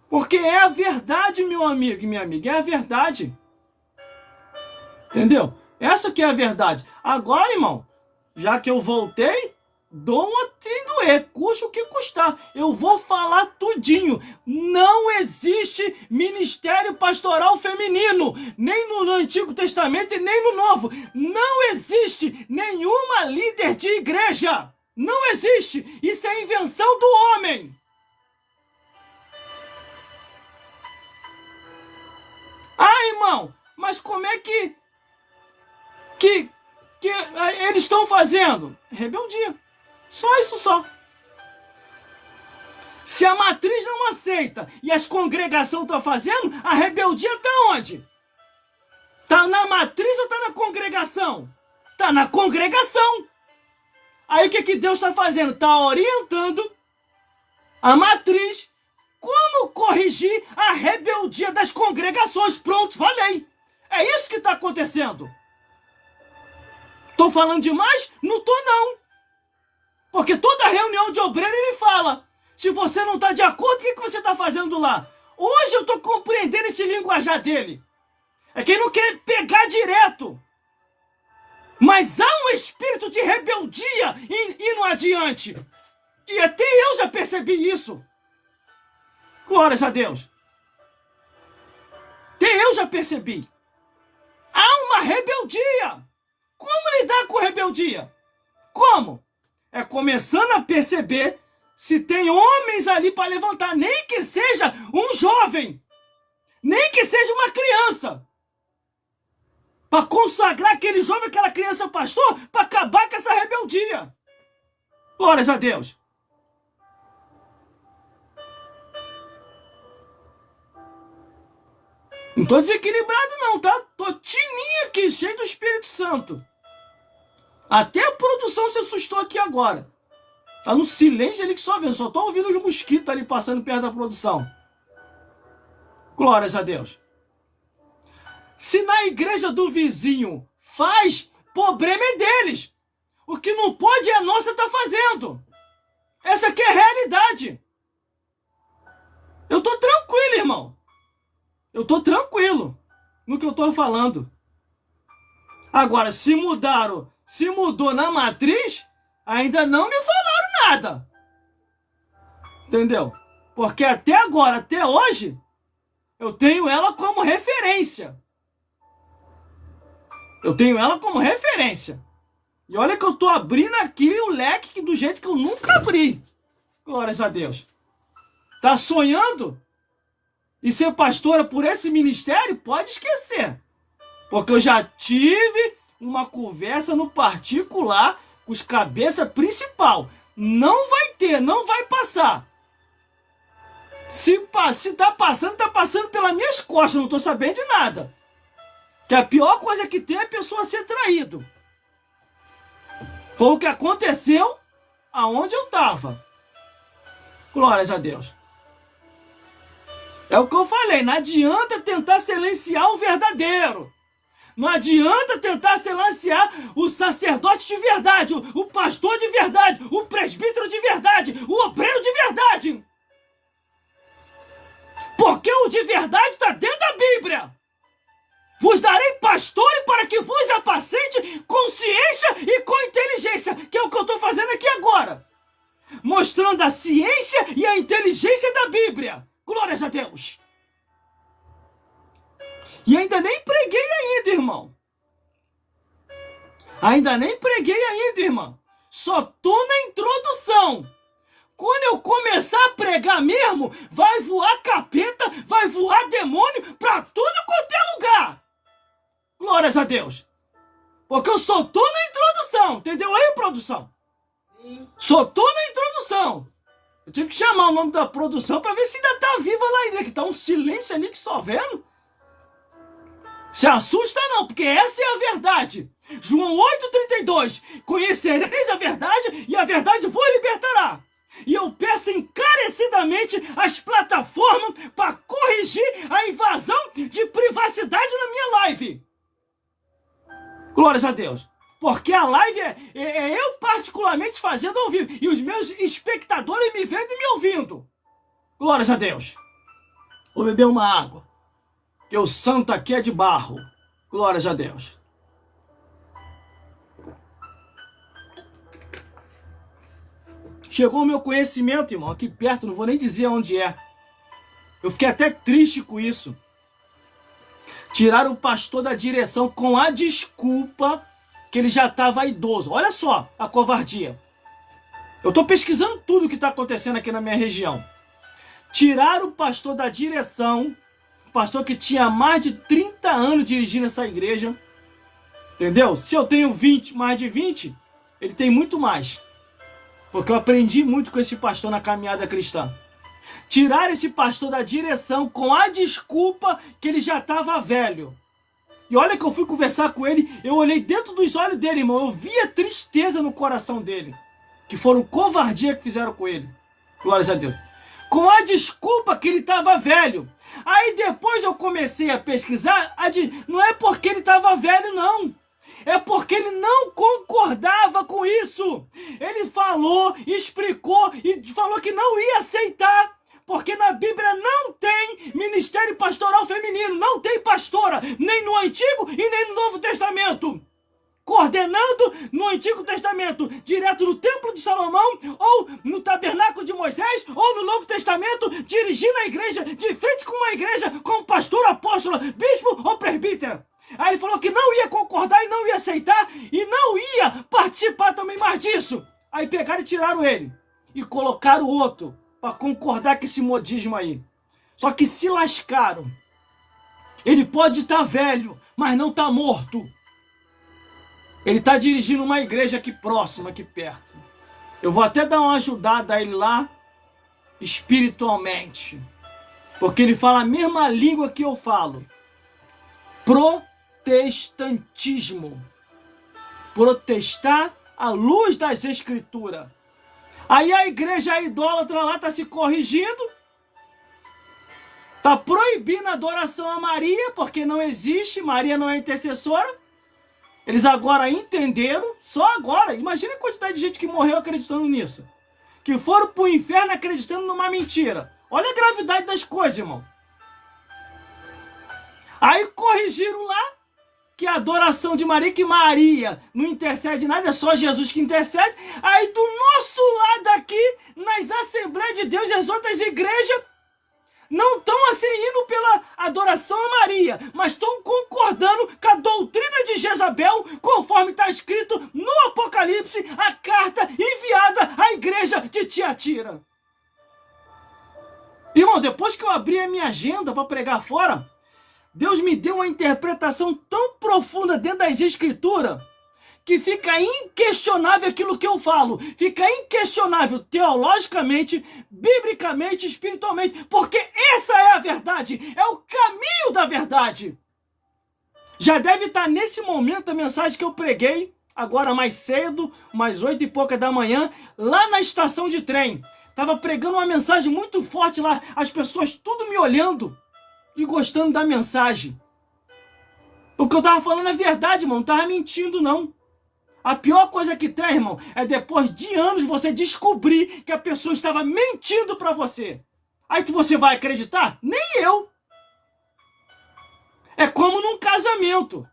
Porque é a verdade, meu amigo e minha amiga. É a verdade. Entendeu? Essa que é a verdade. Agora, irmão, já que eu voltei, dou um atendoer, custa o que custar. Eu vou falar tudinho. Não existe ministério pastoral feminino, nem no Antigo Testamento e nem no Novo. Não existe nenhuma líder de igreja. Não existe. Isso é invenção do homem. Ah, irmão, mas como é que eles estão fazendo? Rebeldia. Só isso só. Se a matriz não aceita e as congregações estão fazendo, a rebeldia está onde? Está na matriz ou está na congregação? Está na congregação. Aí o que Deus está fazendo? Está orientando a matriz como corrigir a rebeldia das congregações. Pronto, falei. É isso que está acontecendo. Tô falando demais? Não tô não. Porque toda reunião de obreiro ele fala. Se você não está de acordo, o que você está fazendo lá? Hoje eu estou compreendendo esse linguajar dele. É quem não quer pegar direto. Mas há um espírito de rebeldia indo adiante. E até eu já percebi isso. Glórias a Deus. Até eu já percebi. Há uma rebeldia. Como lidar com rebeldia? Como? É começando a perceber se tem homens ali para levantar, nem que seja um jovem, nem que seja uma criança, para consagrar aquele jovem, aquela criança pastor, para acabar com essa rebeldia. Glórias a Deus. Não tô desequilibrado não, tá? Tô tininho aqui, cheio do Espírito Santo. Até a produção se assustou aqui agora. Tá no silêncio ali que só vendo. Só tô ouvindo os mosquitos ali passando perto da produção. Glórias a Deus. Se na igreja do vizinho faz, problema é deles. O que não pode é a nossa tá fazendo. Essa aqui é a realidade. Eu tô tranquilo, irmão. Eu tô tranquilo no que eu tô falando. Agora, se mudou na matriz, ainda não me falaram nada. Entendeu? Porque até agora, até hoje, eu tenho ela como referência. Eu tenho ela como referência. E olha que eu tô abrindo aqui o leque do jeito que eu nunca abri. Glórias a Deus. Tá sonhando? E ser pastora por esse ministério? Pode esquecer. Porque eu já tive uma conversa no particular com os cabeça principal. Não vai ter, não vai passar. Se tá passando pelas minhas costas, não tô sabendo de nada. Que a pior coisa que tem é a pessoa ser traído. Foi o que aconteceu aonde eu tava. Glórias a Deus. É o que eu falei, não adianta tentar silenciar o verdadeiro. Não adianta tentar silenciar o sacerdote de verdade, o pastor de verdade, o presbítero de verdade, o obreiro de verdade. Porque o de verdade está dentro da Bíblia. Vos darei pastores para que vos apacente com ciência e com inteligência, que é o que eu estou fazendo aqui agora. Mostrando a ciência e a inteligência da Bíblia. Glórias a Deus. E ainda nem preguei ainda, irmão. Ainda nem preguei ainda, irmão. Só tô na introdução. Quando eu começar a pregar mesmo, vai voar capeta, vai voar demônio pra tudo quanto é lugar. Glórias a Deus. Porque eu só tô na introdução. Entendeu aí, produção? Sim. Só tô na introdução. Eu tive que chamar o nome da produção pra ver se ainda tá viva lá ainda. Que tá um silêncio ali que só vendo. Se assusta não, porque essa é a verdade. João 8,32. Conhecereis a verdade e a verdade vos libertará. E eu peço encarecidamente as plataformas para corrigir a invasão de privacidade na minha live. Glórias a Deus. Porque a live é eu particularmente fazendo ao vivo. E os meus espectadores me vendo e me ouvindo. Glórias a Deus. Vou beber uma água. Que o santo aqui é de barro. Glórias a Deus. Chegou o meu conhecimento, irmão, aqui perto, não vou nem dizer onde é. Eu fiquei até triste com isso. Tiraram o pastor da direção com a desculpa que ele já estava idoso. Olha só a covardia. Eu estou pesquisando tudo o que está acontecendo aqui na minha região. Tiraram o pastor da direção, o pastor que tinha mais de 30 anos dirigindo essa igreja. Entendeu? Se eu tenho 20, mais de 20, ele tem muito mais. Porque eu aprendi muito com esse pastor na caminhada cristã. Tiraram esse pastor da direção com a desculpa que ele já estava velho. E olha que eu fui conversar com ele, eu olhei dentro dos olhos dele, irmão. Eu via tristeza no coração dele. Que foram covardia que fizeram com ele. Glórias a Deus. Com a desculpa que ele estava velho. Aí depois eu comecei a pesquisar, não é porque ele estava velho, não. É porque ele não concordava com isso. Ele falou, explicou e falou que não ia aceitar. Porque na Bíblia não tem ministério pastoral feminino. Não tem pastora, nem no Antigo e nem no Novo Testamento. Coordenando no Antigo Testamento, direto no Templo de Salomão, ou no Tabernáculo de Moisés, ou no Novo Testamento, dirigindo a igreja, de frente com uma igreja, como pastor, apóstolo, bispo ou presbítero. Aí ele falou que não ia concordar e não ia aceitar e não ia participar também mais disso. Aí pegaram e tiraram ele e colocaram outro para concordar com esse modismo aí. Só que se lascaram. Ele pode estar velho, mas não está morto. Ele está dirigindo uma igreja aqui próxima, aqui perto. Eu vou até dar uma ajudada a ele lá, espiritualmente. Porque ele fala a mesma língua que eu falo. Protestantismo. Protestar à luz das Escrituras. Aí a igreja idólatra lá está se corrigindo, está proibindo a adoração a Maria, porque não existe, Maria não é intercessora. Eles agora entenderam, só agora. Imagina a quantidade de gente que morreu acreditando nisso. Que foram para o inferno acreditando numa mentira. Olha a gravidade das coisas, irmão. Aí corrigiram lá que a adoração de Maria, que Maria não intercede nada, é só Jesus que intercede. Aí do nosso lado aqui, nas Assembleias de Deus e as outras igrejas, não estão assim indo pela adoração a Maria, mas estão concordando com a doutrina de Jezabel, conforme está escrito no Apocalipse, a carta enviada à igreja de Tiatira. Irmão, depois que eu abri a minha agenda para pregar fora, Deus me deu uma interpretação tão profunda dentro das Escrituras que fica inquestionável aquilo que eu falo. Fica inquestionável teologicamente, biblicamente, espiritualmente, porque essa é a verdade, é o caminho da verdade. Já deve estar nesse momento a mensagem que eu preguei, agora mais cedo, mais 8 e pouca da manhã, lá na estação de trem. Estava pregando uma mensagem muito forte lá, as pessoas tudo me olhando e gostando da mensagem. O que eu estava falando é verdade, irmão, não estava mentindo, não. A pior coisa que tem, irmão, é depois de anos você descobrir que a pessoa estava mentindo para você. Aí que você vai acreditar? Nem eu. É como num casamento.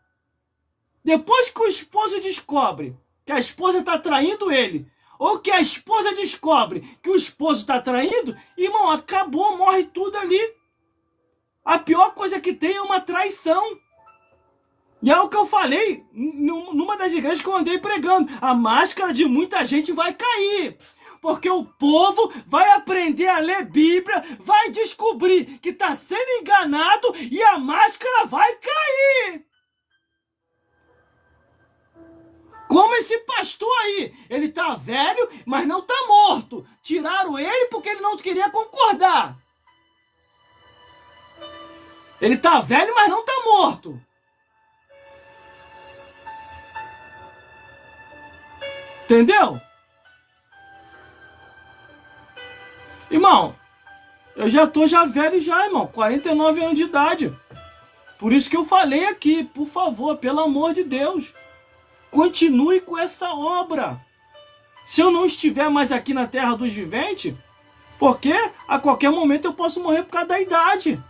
Depois que o esposo descobre que a esposa está traindo ele, ou que a esposa descobre que o esposo está traindo, irmão, acabou, morre tudo ali. A pior coisa que tem é uma traição. E é o que eu falei numa das igrejas que eu andei pregando. A máscara de muita gente vai cair. Porque o povo vai aprender a ler Bíblia, vai descobrir que está sendo enganado e a máscara vai cair. Como esse pastor aí. Ele está velho, mas não está morto. Tiraram ele porque ele não queria concordar. Ele está velho, mas não está morto. Entendeu? Irmão, eu já tô velho já, irmão. 49 anos de idade. Por isso que eu falei aqui, por favor, pelo amor de Deus, continue com essa obra. Se eu não estiver mais aqui na terra dos viventes, porque a qualquer momento eu posso morrer por causa da idade.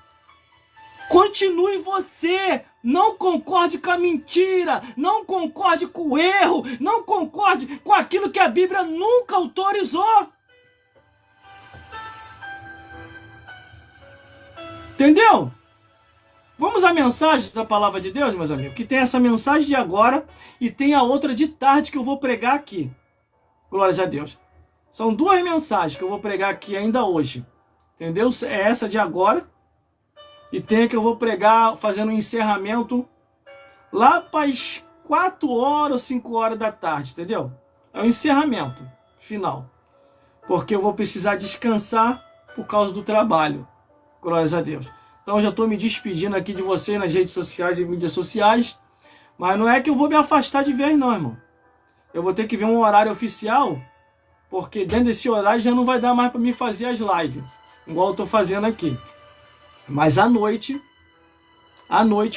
Continue você, não concorde com a mentira, não concorde com o erro, não concorde com aquilo que a Bíblia nunca autorizou. Entendeu? Vamos à mensagem da palavra de Deus, meus amigos, que tem essa mensagem de agora e tem a outra de tarde que eu vou pregar aqui. Glórias a Deus. São duas mensagens que eu vou pregar aqui ainda hoje. Entendeu? É essa de agora. E tem a que eu vou pregar fazendo um encerramento lá para as 4 horas ou 5 horas da tarde, entendeu? É o encerramento final. Porque eu vou precisar descansar por causa do trabalho. Glórias a Deus. Então eu já estou me despedindo aqui de você nas redes sociais e mídias sociais. Mas não é que eu vou me afastar de vez não, irmão. Eu vou ter que ver um horário oficial. Porque dentro desse horário já não vai dar mais para mim fazer as lives. Igual eu estou fazendo aqui. Mas à noite,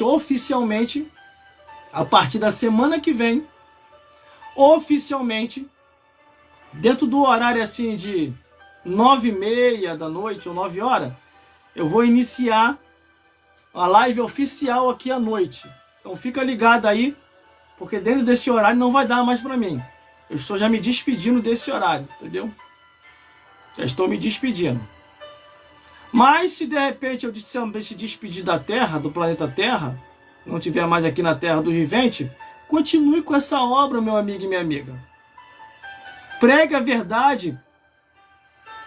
oficialmente, a partir da semana que vem, oficialmente, dentro do horário assim de 9h30 da noite ou 9 horas, eu vou iniciar a live oficial aqui à noite. Então fica ligado aí, porque dentro desse horário não vai dar mais para mim. Eu estou já me despedindo desse horário, entendeu? Já estou me despedindo. Mas se de repente eu se despedir da Terra, do planeta Terra, não estiver mais aqui na Terra do Vivente, continue com essa obra, meu amigo e minha amiga. Pregue a verdade.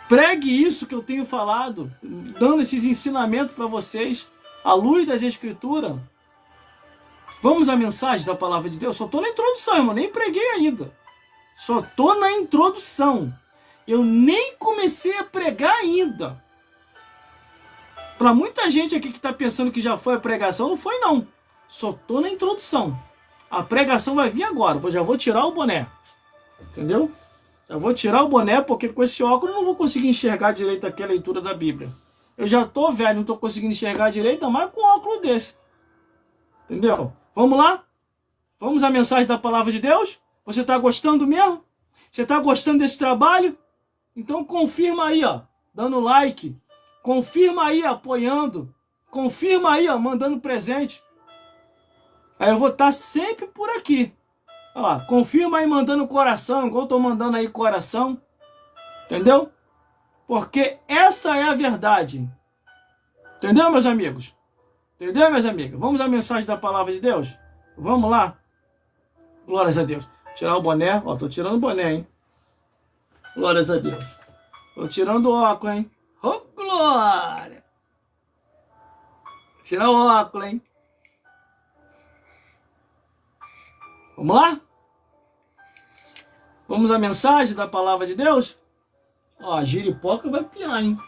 Pregue isso que eu tenho falado, dando esses ensinamentos para vocês, à luz das Escrituras. Vamos à mensagem da Palavra de Deus? Só estou na introdução, irmão, nem preguei ainda. Só estou na introdução. Eu nem comecei a pregar ainda. Para muita gente aqui que está pensando que já foi a pregação, não foi não. Só estou na introdução. A pregação vai vir agora. Eu já vou tirar o boné. Entendeu? Eu vou tirar o boné porque com esse óculos eu não vou conseguir enxergar direito aqui a leitura da Bíblia. Eu já tô velho, não tô conseguindo enxergar direito, ainda mais com um óculos desse. Entendeu? Vamos lá? Vamos à mensagem da palavra de Deus? Você está gostando mesmo? Você está gostando desse trabalho? Então confirma aí, ó, dando like. Confirma aí, apoiando. Confirma aí, ó, mandando presente. Aí eu vou estar sempre por aqui. Olha lá, confirma aí mandando coração, igual eu tô mandando aí coração. Entendeu? Porque essa é a verdade. Entendeu, meus amigos? Entendeu, minhas amigas? Vamos à mensagem da palavra de Deus? Vamos lá? Glórias a Deus. Tirar o boné. Ó, tô tirando o boné, hein? Glórias a Deus. Tô tirando o óculos, hein? Oh, glória! Tirar o óculos, hein? Vamos lá? Vamos à mensagem da palavra de Deus? Ó, a giripoca vai piar, hein?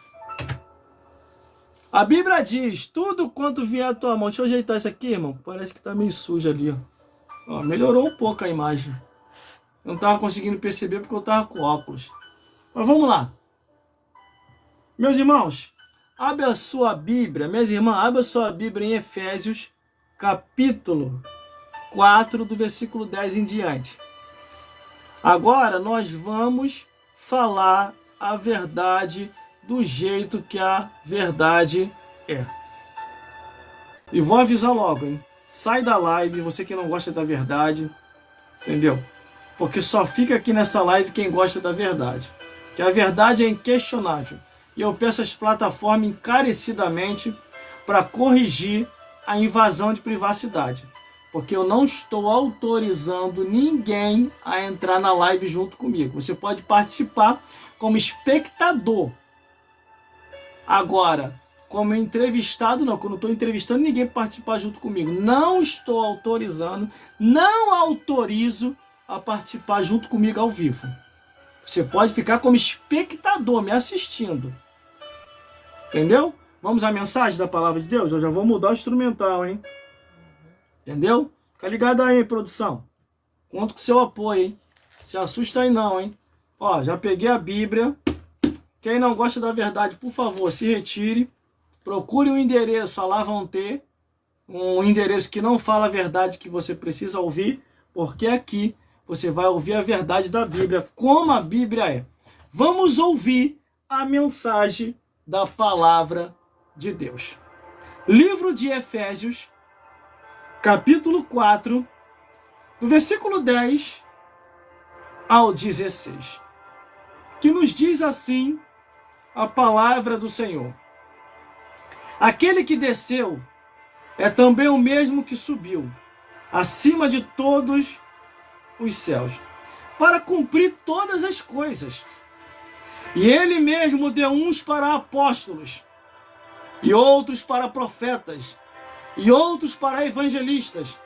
A Bíblia diz, tudo quanto vier à tua mão. Deixa eu ajeitar isso aqui, irmão. Parece que tá meio sujo ali, ó. Ó, melhorou um pouco a imagem. Eu não tava conseguindo perceber porque eu tava com óculos. Mas vamos lá. Meus irmãos, abre a sua Bíblia. Minhas irmãs, abre a sua Bíblia em Efésios, capítulo 4, do versículo 10 em diante. Agora nós vamos falar a verdade do jeito que a verdade é. E vou avisar logo, hein? Sai da live, você que não gosta da verdade, entendeu? Porque só fica aqui nessa live quem gosta da verdade. Que a verdade é inquestionável. E eu peço às plataformas encarecidamente para corrigir a invasão de privacidade. Porque eu não estou autorizando ninguém a entrar na live junto comigo. Você pode participar como espectador. Agora, como entrevistado, não. Quando eu estou entrevistando, ninguém participar junto comigo. Não estou autorizando, não autorizo a participar junto comigo ao vivo. Você pode ficar como espectador, me assistindo. Entendeu? Vamos à mensagem da palavra de Deus? Eu já vou mudar o instrumental, hein? Entendeu? Fica ligado aí, produção. Conto com seu apoio, hein? Se assusta aí não, hein? Ó, já peguei a Bíblia. Quem não gosta da verdade, por favor, se retire. Procure um endereço, lá vão ter. Um endereço que não fala a verdade que você precisa ouvir. Porque aqui você vai ouvir a verdade da Bíblia, como a Bíblia é. Vamos ouvir a mensagem da palavra de Deus. Livro de Efésios, capítulo 4, do versículo 10 ao 16, que nos diz assim a palavra do Senhor. Aquele que desceu é também o mesmo que subiu, acima de todos os céus, para cumprir todas as coisas. E ele mesmo deu uns para apóstolos, e outros para profetas, e outros para evangelistas,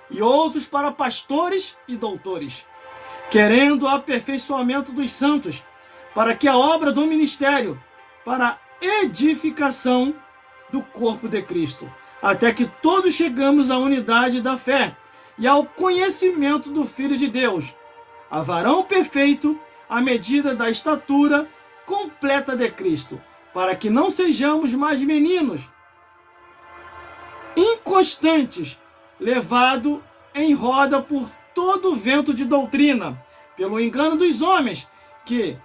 e outros para pastores e doutores, querendo o aperfeiçoamento dos santos, para que a obra do ministério, para a edificação do corpo de Cristo, até que todos chegamos à unidade da fé e ao conhecimento do Filho de Deus, a varão perfeito, à medida da estatura completa de Cristo, para que não sejamos mais meninos, inconstantes, levado em roda por todo o vento de doutrina, pelo engano dos homens, que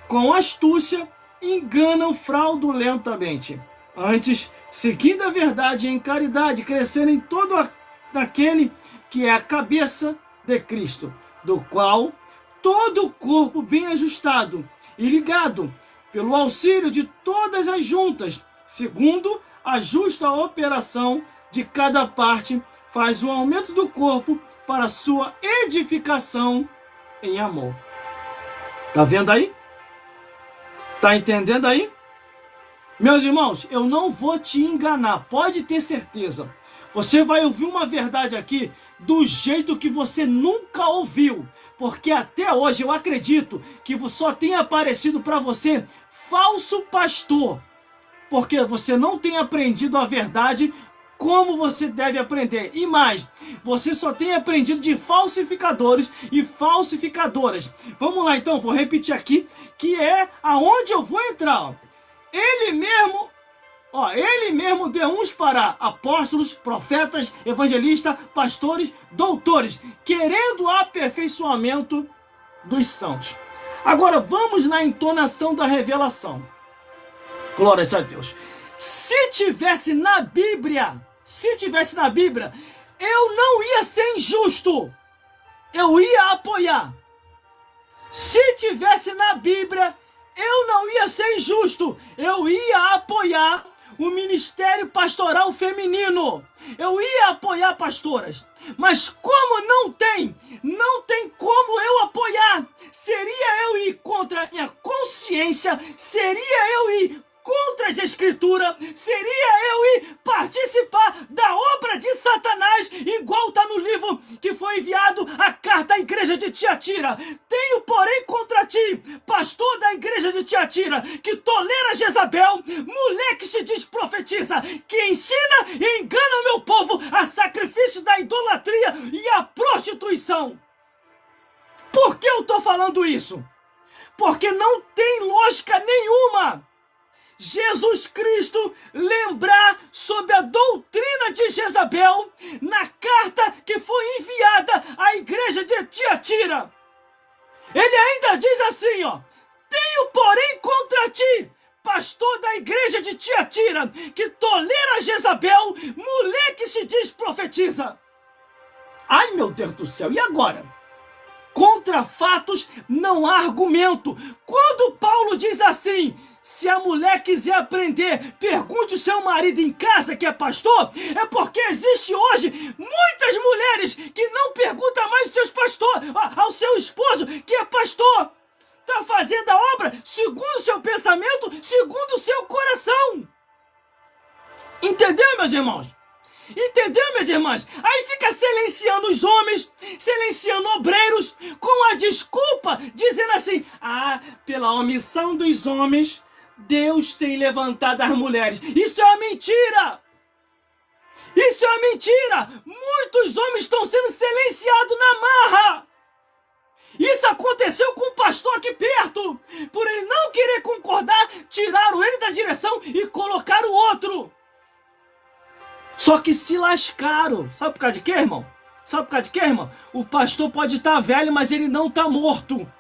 com astúcia enganam fraudulentamente. Antes, seguindo a verdade em caridade, crescerem em todo aquele que é a cabeça de Cristo, do qual todo o corpo bem ajustado e ligado, pelo auxílio de todas as juntas, segundo a justa operação de cada parte, faz o aumento do corpo para a sua edificação em amor. Tá vendo aí? Tá entendendo aí? Meus irmãos, eu não vou te enganar, pode ter certeza. Você vai ouvir uma verdade aqui do jeito que você nunca ouviu. Porque até hoje eu acredito que só tem aparecido para você falso pastor. Porque você não tem aprendido a verdade como você deve aprender. E mais, você só tem aprendido de falsificadores e falsificadoras. Vamos lá então, vou repetir aqui, que é aonde eu vou entrar. Ó. Ele mesmo deu uns para apóstolos, profetas, evangelistas, pastores, doutores, querendo o aperfeiçoamento dos santos. Agora vamos na entonação da revelação. Glórias a Deus. Se tivesse na Bíblia, eu não ia ser injusto. Eu ia apoiar. Se tivesse na Bíblia, eu não ia ser injusto. Eu ia apoiar o ministério pastoral feminino. Eu ia apoiar pastoras. Mas como não tem como eu apoiar. Seria eu ir contra a minha consciência, seria eu ir contra as escrituras, seria eu ir participar da obra de Satanás, igual está no livro que foi enviado a carta à igreja de Tiatira. Tenho, porém, contra ti, pastor da igreja de Tiatira, que tolera Jezabel, mulher que se diz profetiza, que ensina e engana o meu povo a sacrifício da idolatria e a prostituição. Por que eu estou falando isso? Porque não tem lógica nenhuma Jesus Cristo lembrar sobre a doutrina de Jezabel na carta que foi enviada à igreja de Tiatira. Ele ainda diz assim, ó: tenho, porém, contra ti, pastor da igreja de Tiatira, que tolera Jezabel, mulher que se diz profetiza. Ai, meu Deus do céu, e agora? Contra fatos não há argumento. Quando Paulo diz assim: se a mulher quiser aprender, pergunte o seu marido em casa que é pastor, é porque existe hoje muitas mulheres que não perguntam mais ao seu esposo que é pastor. Está fazendo a obra segundo o seu pensamento, segundo o seu coração. Entendeu, meus irmãos? Entendeu, minhas irmãs? Aí fica silenciando os homens, silenciando obreiros, com a desculpa, dizendo assim: ah, pela omissão dos homens, Deus tem levantado as mulheres. Isso é uma mentira! Isso é uma mentira! Muitos homens estão sendo silenciados na marra! Isso aconteceu com um pastor aqui perto. Por ele não querer concordar, tiraram ele da direção e colocaram o outro. Só que se lascaram. Sabe por causa de quê, irmão? Sabe por causa de quê, irmão? O pastor pode estar velho, mas ele não está morto.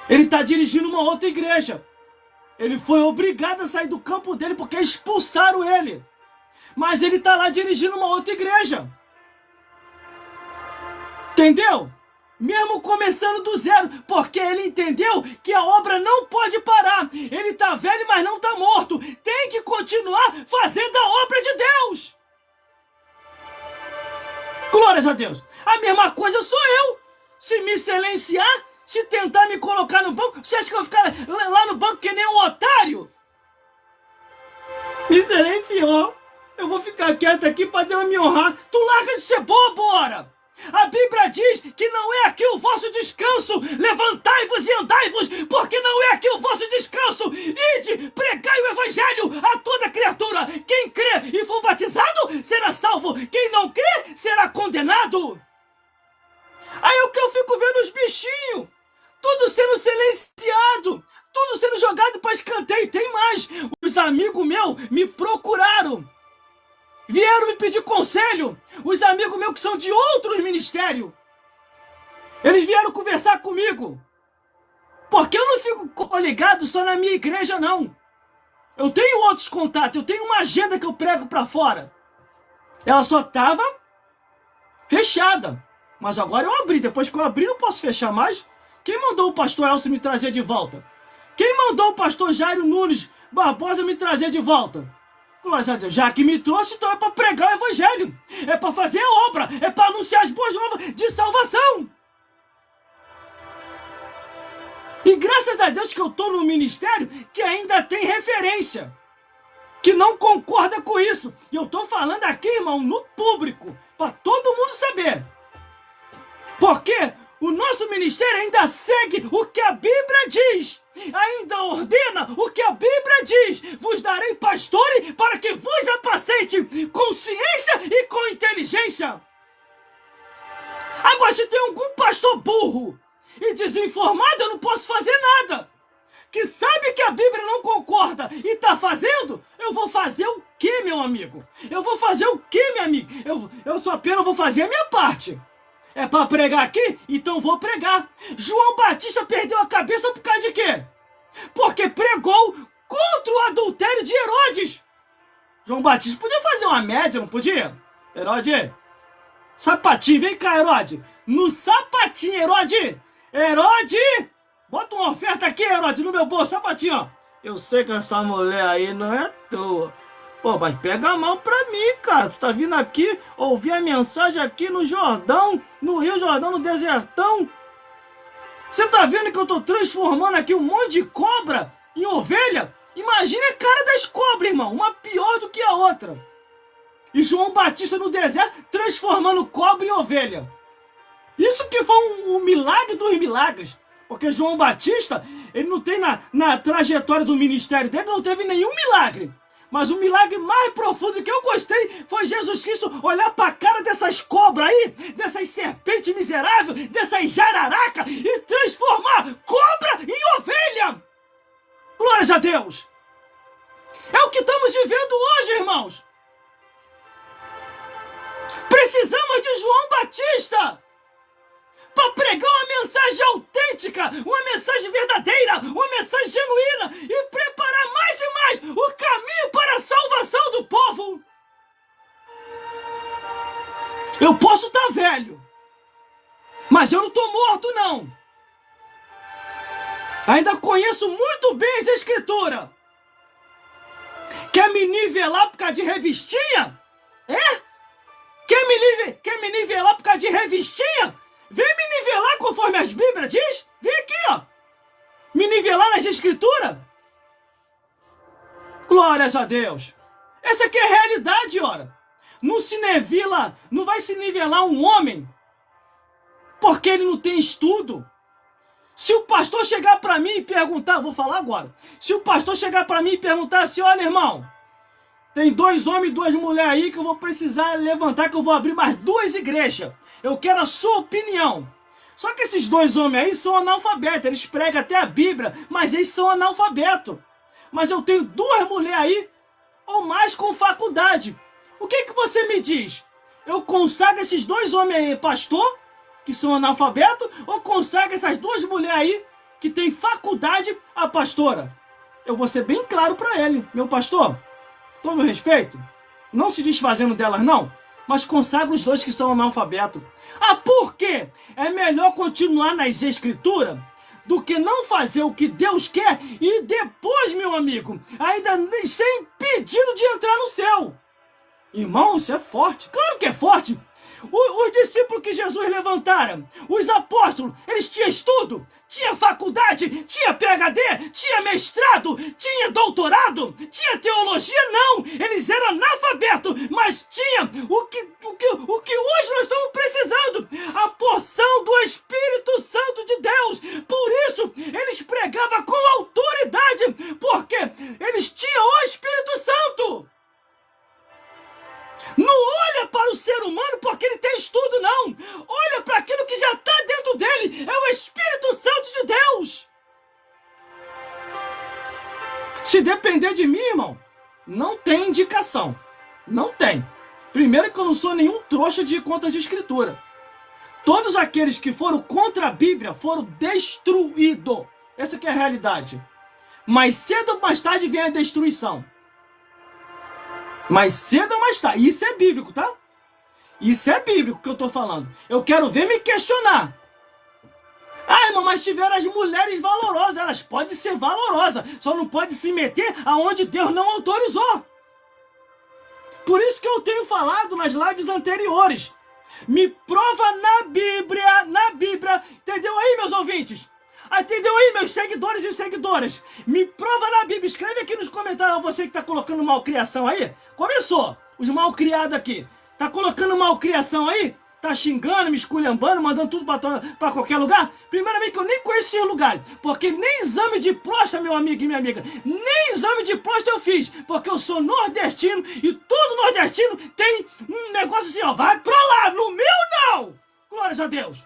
Ele está dirigindo uma outra igreja. Ele foi obrigado a sair do campo dele porque expulsaram ele. Mas ele está lá dirigindo uma outra igreja. Entendeu? Mesmo começando do zero, porque ele entendeu que a obra não pode parar. Ele está velho, mas não está morto. Tem que continuar fazendo a obra de Deus. Glórias a Deus. A mesma coisa sou eu. Se me silenciar, se tentar me colocar no banco, você acha que eu vou ficar lá no banco que nem um otário? Me silenciou. Eu vou ficar quieto aqui para Deus me honrar. Tu larga de ser bobo, ora. A Bíblia diz que não é aqui o vosso descanso. Levantai-vos e andai-vos, porque não é aqui o vosso descanso. Ide, pregai o evangelho a toda criatura. Quem crê e for batizado será salvo. Quem não crê será condenado. Aí o que eu fico vendo os bichinhos, tudo sendo silenciado, tudo sendo jogado para escanteio. Tem mais, os amigos meus me procuraram, vieram me pedir conselho. Os amigos meus que são de outros ministérios, eles vieram conversar comigo, porque eu não fico ligado só na minha igreja, não. Eu tenho outros contatos, eu tenho uma agenda que eu prego para fora. Ela só estava fechada, mas agora eu abri. Depois que eu abri, não posso fechar mais. Quem mandou o pastor Elcio me trazer de volta? Quem mandou o pastor Jairo Nunes Barbosa me trazer de volta? Glória a Deus, já que me trouxe, então é para pregar o evangelho, é para fazer a obra, é para anunciar as boas novas de salvação. E graças a Deus que eu estou no ministério que ainda tem referência, que não concorda com isso. E eu estou falando aqui, irmão, no público, para todo mundo saber. Porque o nosso ministério ainda segue o que a Bíblia diz. ainda ordena o que a Bíblia diz: vos darei pastores para que vos apacente com ciência e com inteligência. Agora, se tem algum pastor burro e desinformado, eu não posso fazer nada. Que sabe que a Bíblia não concorda e está fazendo, eu vou fazer o quê, meu amigo? Eu vou fazer o quê, minha amiga? Eu só apenas vou fazer a minha parte. É para pregar aqui? Então vou pregar. João Batista perdeu a cabeça por causa de quê? Porque pregou contra o adultério de Herodes. João Batista podia fazer uma média, não podia? Herodes, sapatinho, vem cá, Herodes. No sapatinho, Herodes. Herodes, bota uma oferta aqui, Herodes, no meu bolso, sapatinho, ó. Eu sei que essa mulher aí não é tua. Pô, mas pega mal pra mim, cara. Tu tá vindo aqui ouvir a mensagem aqui no Jordão, no Rio Jordão, no desertão. Você tá vendo que eu tô transformando aqui um monte de cobra em ovelha? Imagina a cara das cobras, irmão. Uma pior do que a outra. E João Batista no deserto transformando cobra em ovelha. Isso que foi um milagre dos milagres. Porque João Batista, ele não tem na trajetória do ministério dele, não teve nenhum milagre. Mas o milagre mais profundo que eu gostei foi Jesus Cristo olhar para a cara dessas cobras aí, dessas serpentes miseráveis, dessas jararaca e transformar cobra em ovelha. Glórias a Deus. É o que estamos vivendo hoje, irmãos. Precisamos de João Batista para pregar uma mensagem autêntica, uma mensagem verdadeira, uma mensagem genuína e preparar mais e mais o caminho para a salvação do povo. Eu posso estar velho, mas eu não estou morto, não. Ainda conheço muito bem as Escrituras. Quer me nivelar por causa de revistinha? É? Quer me nivelar por causa de revistinha? Vem me nivelar conforme as Bíblias diz. Vem aqui, ó. Me nivelar nas Escrituras. Glórias a Deus. Essa aqui é a realidade, ora. Não se nivela, não vai se nivelar um homem porque ele não tem estudo. Se o pastor chegar para mim e perguntar, vou falar agora. Se o pastor chegar para mim e perguntar assim: olha, irmão, tem 2 homens e 2 mulheres aí que eu vou precisar levantar, que eu vou abrir mais 2 igrejas. Eu quero a sua opinião. Só que esses 2 homens aí são analfabetos. Eles pregam até a Bíblia, mas eles são analfabetos. Mas eu tenho 2 mulheres aí, ou mais, com faculdade. O que você me diz? Eu consagro esses 2 homens aí, pastor, que são analfabetos, ou consagro essas 2 mulheres aí, que têm faculdade, a pastora? Eu vou ser bem claro para ele. Meu pastor, todo respeito, não se desfazendo delas não, mas consagra os 2 que são analfabetos. Ah, por quê? É melhor continuar nas Escrituras do que não fazer o que Deus quer e depois, meu amigo, ainda ser impedido de entrar no céu. Irmão, isso é forte. Claro que é forte. Os discípulos que Jesus levantaram, os apóstolos, eles tinham estudo, tinha faculdade, tinha PhD, tinha mestrado, tinha doutorado, tinha teologia? Não, eles eram analfabetos, mas tinha o que hoje nós estamos precisando, a porção do Espírito Santo de Deus. Por isso, eles pregavam com autoridade, porque eles tinham o Espírito Santo. Não olha para o ser humano porque ele tem estudo, não. Olha para aquilo que já está dentro dele. É o Espírito Santo de Deus. Se depender de mim, irmão, não tem indicação. Não tem. Primeiro que eu não sou nenhum trouxa de contas de escritura. Todos aqueles que foram contra a Bíblia foram destruídos. Essa que é a realidade. Mais cedo ou mais tarde vem a destruição. Mais cedo ou mais tarde. Isso é bíblico, tá? Isso é bíblico que eu tô falando. Eu quero ver me questionar. Ah, irmão, mas tiveram as mulheres valorosas. Elas podem ser valorosas. Só não pode se meter aonde Deus não autorizou. Por isso que eu tenho falado nas lives anteriores. Me prova na Bíblia. Entendeu aí, meus ouvintes? Entendeu aí, meus seguidores e seguidoras? Me prova na Bíblia. Escreve aqui nos comentários, você que está colocando malcriação aí. Começou. Os malcriados aqui. Tá colocando malcriação aí? tá xingando, me esculhambando, mandando tudo pra qualquer lugar? Primeiramente que eu nem conhecia o lugar, porque nem exame de próstata, meu amigo e minha amiga, nem exame de próstata eu fiz, porque eu sou nordestino e todo nordestino tem um negócio assim, ó, vai pra lá, no meu não! Glórias a Deus!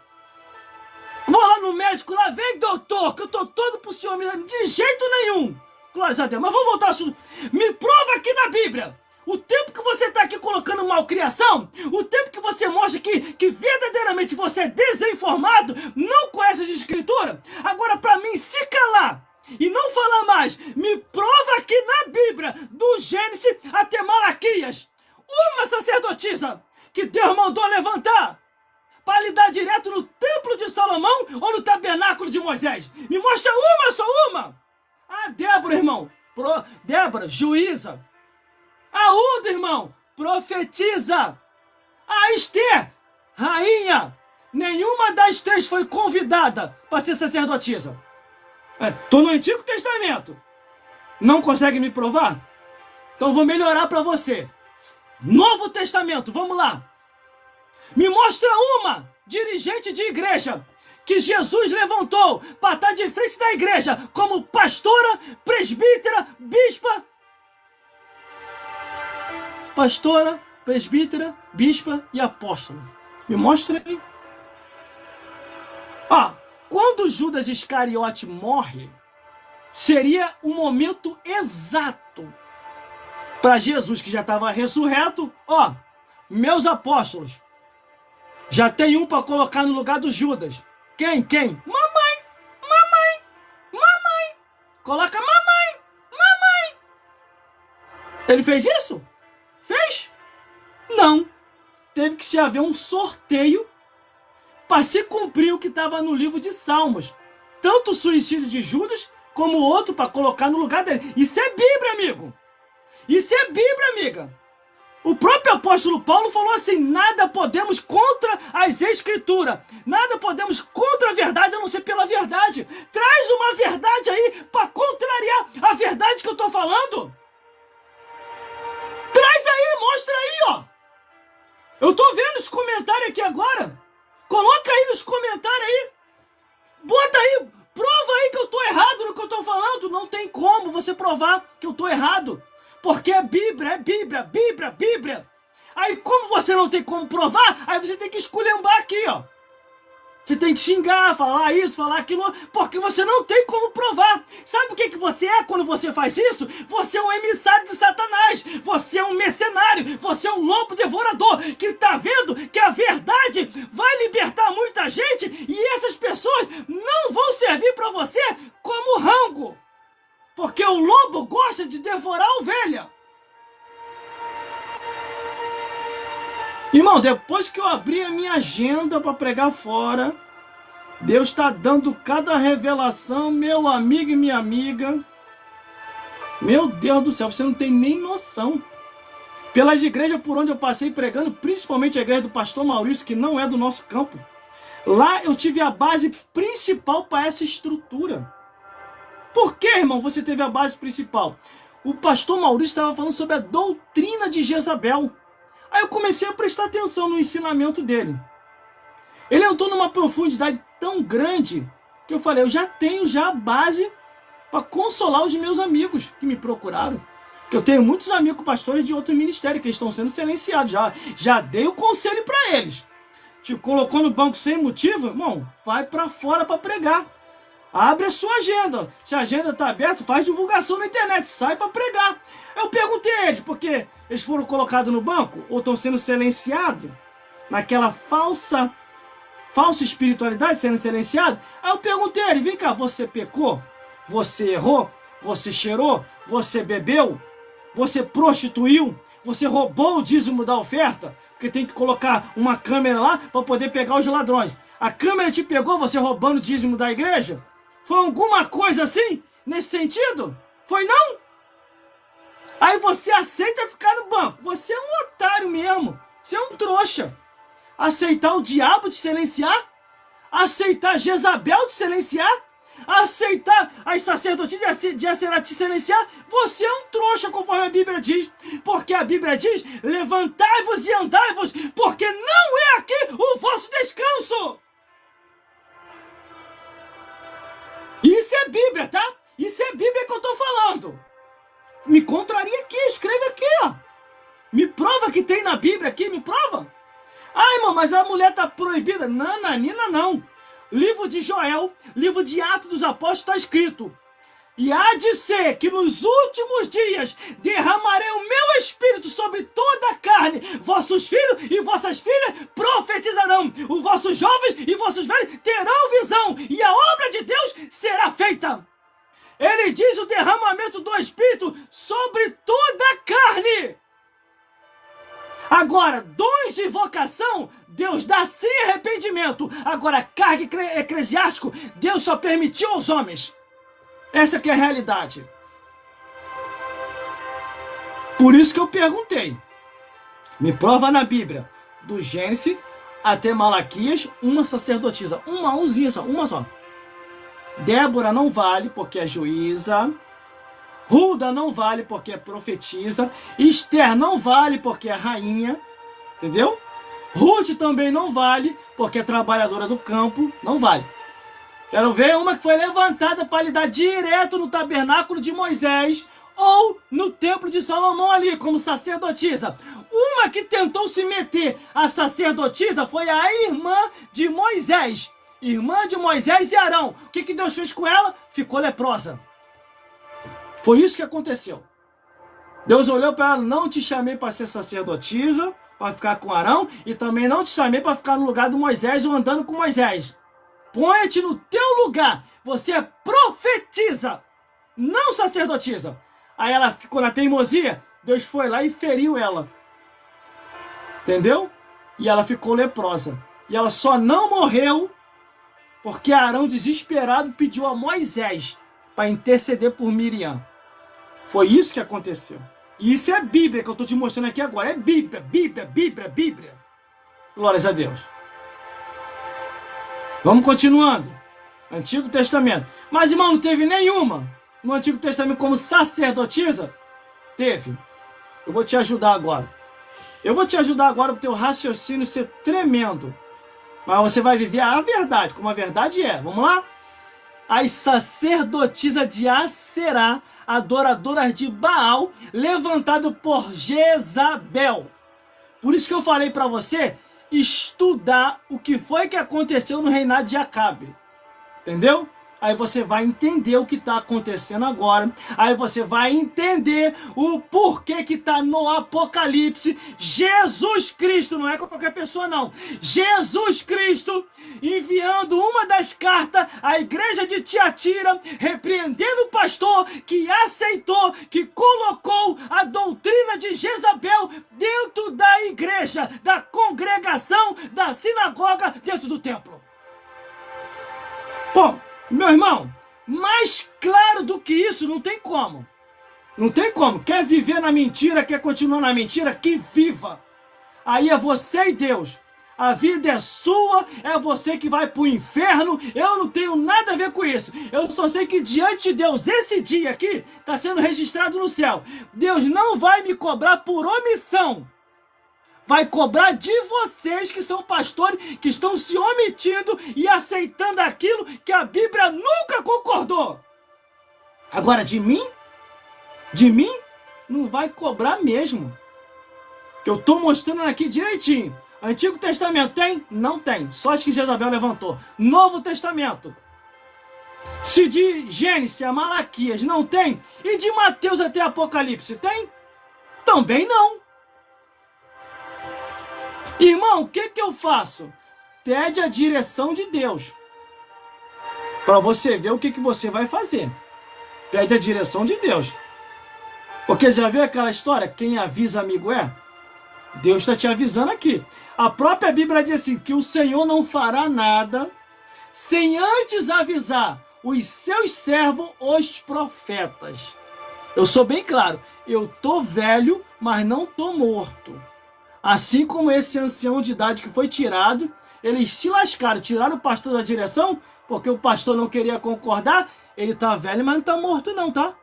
Vou lá no médico, lá vem doutor, que eu tô todo pro senhor, de jeito nenhum! Glórias a Deus, mas vamos voltar ao assunto. Me prova aqui na Bíblia. O tempo que você está aqui colocando malcriação, o tempo que você mostra que verdadeiramente você é desinformado, não conhece a escritura, agora para mim se calar e não falar mais, me prova aqui na Bíblia, do Gênesis até Malaquias, uma sacerdotisa que Deus mandou levantar para lidar direto no templo de Salomão ou no tabernáculo de Moisés. Me mostra uma, só uma. A Débora, irmão, Débora, juíza. A Uda, irmão, profetiza. A Esther, rainha. Nenhuma das três foi convidada para ser sacerdotisa. Estou no Antigo Testamento. Não consegue me provar? Então vou melhorar para você. Novo Testamento, vamos lá. Me mostra uma dirigente de igreja que Jesus levantou para estar de frente da igreja como pastora, presbítera, bispa. Pastora, presbítera, bispa e apóstola. Me mostra aí. Quando Judas Iscariote morre, seria o momento exato para Jesus, que já estava ressurreto. Meus apóstolos, já tem um para colocar no lugar do Judas. Quem? Mamãe! Coloca mamãe! Ele fez isso? Fez? Não. Teve que se haver um sorteio para se cumprir o que estava no livro de Salmos. Tanto o suicídio de Judas, como o outro para colocar no lugar dele. Isso é Bíblia, amigo. Isso é Bíblia, amiga. O próprio apóstolo Paulo falou assim, nada podemos contra as escrituras, nada podemos contra a verdade a não ser pela verdade. Traz uma verdade aí para contrariar a verdade que eu estou falando. Traz aí, mostra aí, Eu tô vendo os comentários aqui agora. Coloca aí nos comentários aí. Bota aí, prova aí que eu tô errado no que eu tô falando. Não tem como você provar que eu tô errado. Porque é Bíblia. Aí como você não tem como provar, aí você tem que esculhambar aqui, Você tem que xingar, falar isso, falar aquilo, porque você não tem como provar. Sabe o que você é quando você faz isso? Você é um emissário de Satanás, você é um mercenário, você é um lobo devorador, que tá vendo que a verdade vai libertar muita gente e essas pessoas não vão servir para você como rango. Porque o lobo gosta de devorar a ovelha. Irmão, depois que eu abri a minha agenda para pregar fora, Deus está dando cada revelação, meu amigo e minha amiga. Meu Deus do céu, você não tem nem noção. Pelas igrejas por onde eu passei pregando, principalmente a igreja do pastor Maurício, que não é do nosso campo. Lá eu tive a base principal para essa estrutura. Por que, irmão, você teve a base principal? O pastor Maurício estava falando sobre a doutrina de Jezabel. Aí eu comecei a prestar atenção no ensinamento dele. Ele entrou numa profundidade tão grande que eu falei, eu já tenho a base para consolar os meus amigos que me procuraram. Porque eu tenho muitos amigos pastores de outro ministério que estão sendo silenciados. Já dei o conselho para eles. Te colocou no banco sem motivo, irmão, vai para fora para pregar. Abre a sua agenda. Se a agenda está aberta, faz divulgação na internet. Sai para pregar. Eu perguntei a eles, porque eles foram colocados no banco ou estão sendo silenciados naquela falsa espiritualidade, sendo silenciado. Aí eu perguntei a eles, vem cá, você pecou? Você errou? Você cheirou? Você bebeu? Você prostituiu? Você roubou o dízimo da oferta? Porque tem que colocar uma câmera lá para poder pegar os ladrões. A câmera te pegou você roubando o dízimo da igreja? Foi alguma coisa assim? Nesse sentido? Foi não? Aí você aceita ficar no banco. Você é um otário mesmo. Você é um trouxa. Aceitar o diabo te silenciar? Aceitar Jezabel te silenciar? aceitar as sacerdotisas de será te silenciar, você é um trouxa, conforme a Bíblia diz. Porque a Bíblia diz, levantai-vos e andai-vos, porque não é aqui o vosso descanso. Isso é Bíblia, tá? Isso é Bíblia que eu tô falando. Me contraria aqui, escreve aqui, ó. Me prova que tem na Bíblia aqui, me prova. Ah, irmão, mas a mulher tá proibida. Não, Nanina, não. Livro de Joel, livro de Atos dos Apóstolos está escrito: e há de ser que nos últimos dias derramarei o meu espírito sobre toda a carne. Vossos filhos e vossas filhas profetizarão. Os vossos jovens e vossos velhos terão visão. E a obra de Deus será feita. Ele diz o derramamento do espírito sobre toda a carne. Agora, dons de vocação, Deus dá sem arrependimento. Agora, cargo eclesiástico, Deus só permitiu aos homens. Essa que é a realidade. Por isso que eu perguntei. Me prova na Bíblia, do Gênesis até Malaquias, uma sacerdotisa. Uma só. Débora não vale porque é juíza. Hulda não vale porque é profetisa. Esther não vale porque é rainha. Entendeu? Ruth também não vale porque é trabalhadora do campo. Não vale. Quero ver uma que foi levantada para lidar direto no tabernáculo de Moisés ou no templo de Salomão ali, como sacerdotisa. Uma que tentou se meter a sacerdotisa foi a irmã de Moisés. Irmã de Moisés e Arão. O que Deus fez com ela? Ficou leprosa. Foi isso que aconteceu. Deus olhou para ela: não te chamei para ser sacerdotisa, para ficar com Arão, e também não te chamei para ficar no lugar do Moisés ou andando com Moisés. Põe-te no teu lugar. Você é profetisa, não sacerdotisa. Aí ela ficou na teimosia. Deus foi lá e feriu ela. Entendeu? E ela ficou leprosa. E ela só não morreu porque Arão, desesperado, pediu a Moisés para interceder por Miriam. Foi isso que aconteceu. E isso é Bíblia que eu estou te mostrando aqui agora. É Bíblia, Bíblia, Bíblia, Bíblia. Glórias a Deus. Vamos continuando. Antigo Testamento. Mas, irmão, não teve nenhuma no Antigo Testamento como sacerdotisa? Teve. Eu vou te ajudar agora. Eu vou te ajudar agora para o teu raciocínio ser tremendo. Mas você vai viver a verdade, como a verdade é. Vamos lá? As sacerdotisas de Aserá, adoradoras de Baal, levantado por Jezabel. Por isso que eu falei para você estudar o que foi que aconteceu no reinado de Acabe. Entendeu? Aí você vai entender o que está acontecendo agora. Aí você vai entender o porquê que está no Apocalipse. Jesus Cristo, não é qualquer pessoa não. Jesus Cristo enviando uma das cartas à igreja de Tiatira, repreendendo o pastor que aceitou, que colocou a doutrina de Jezabel dentro da igreja, da congregação, da sinagoga, dentro do templo. Bom, meu irmão, mais claro do que isso não tem como. Não tem como. Quer viver na mentira, quer continuar na mentira, que viva. Aí é você e Deus. A vida é sua, é você que vai pro inferno. Eu não tenho nada a ver com isso. Eu só sei que diante de Deus, esse dia aqui está sendo registrado no céu. Deus não vai me cobrar por omissão. Vai cobrar de vocês que são pastores, que estão se omitindo e aceitando aquilo que a Bíblia nunca concordou. Agora, de mim, não vai cobrar mesmo. Que eu estou mostrando aqui direitinho. Antigo Testamento tem? Não tem. Só as que Jezabel levantou. Novo Testamento. Se de Gênesis a Malaquias não tem, e de Mateus até Apocalipse tem? Também não. Irmão, o que eu faço? Pede a direção de Deus. Para você ver o que você vai fazer. Pede a direção de Deus. Porque já viu aquela história? Quem avisa amigo é? Deus está te avisando aqui. A própria Bíblia diz assim, que o Senhor não fará nada sem antes avisar os seus servos, os profetas. Eu sou bem claro. Eu tô velho, mas não tô morto. Assim como esse ancião de idade que foi tirado, eles se lascaram, tiraram o pastor da direção, porque o pastor não queria concordar, ele tá velho, mas não tá morto não, tá?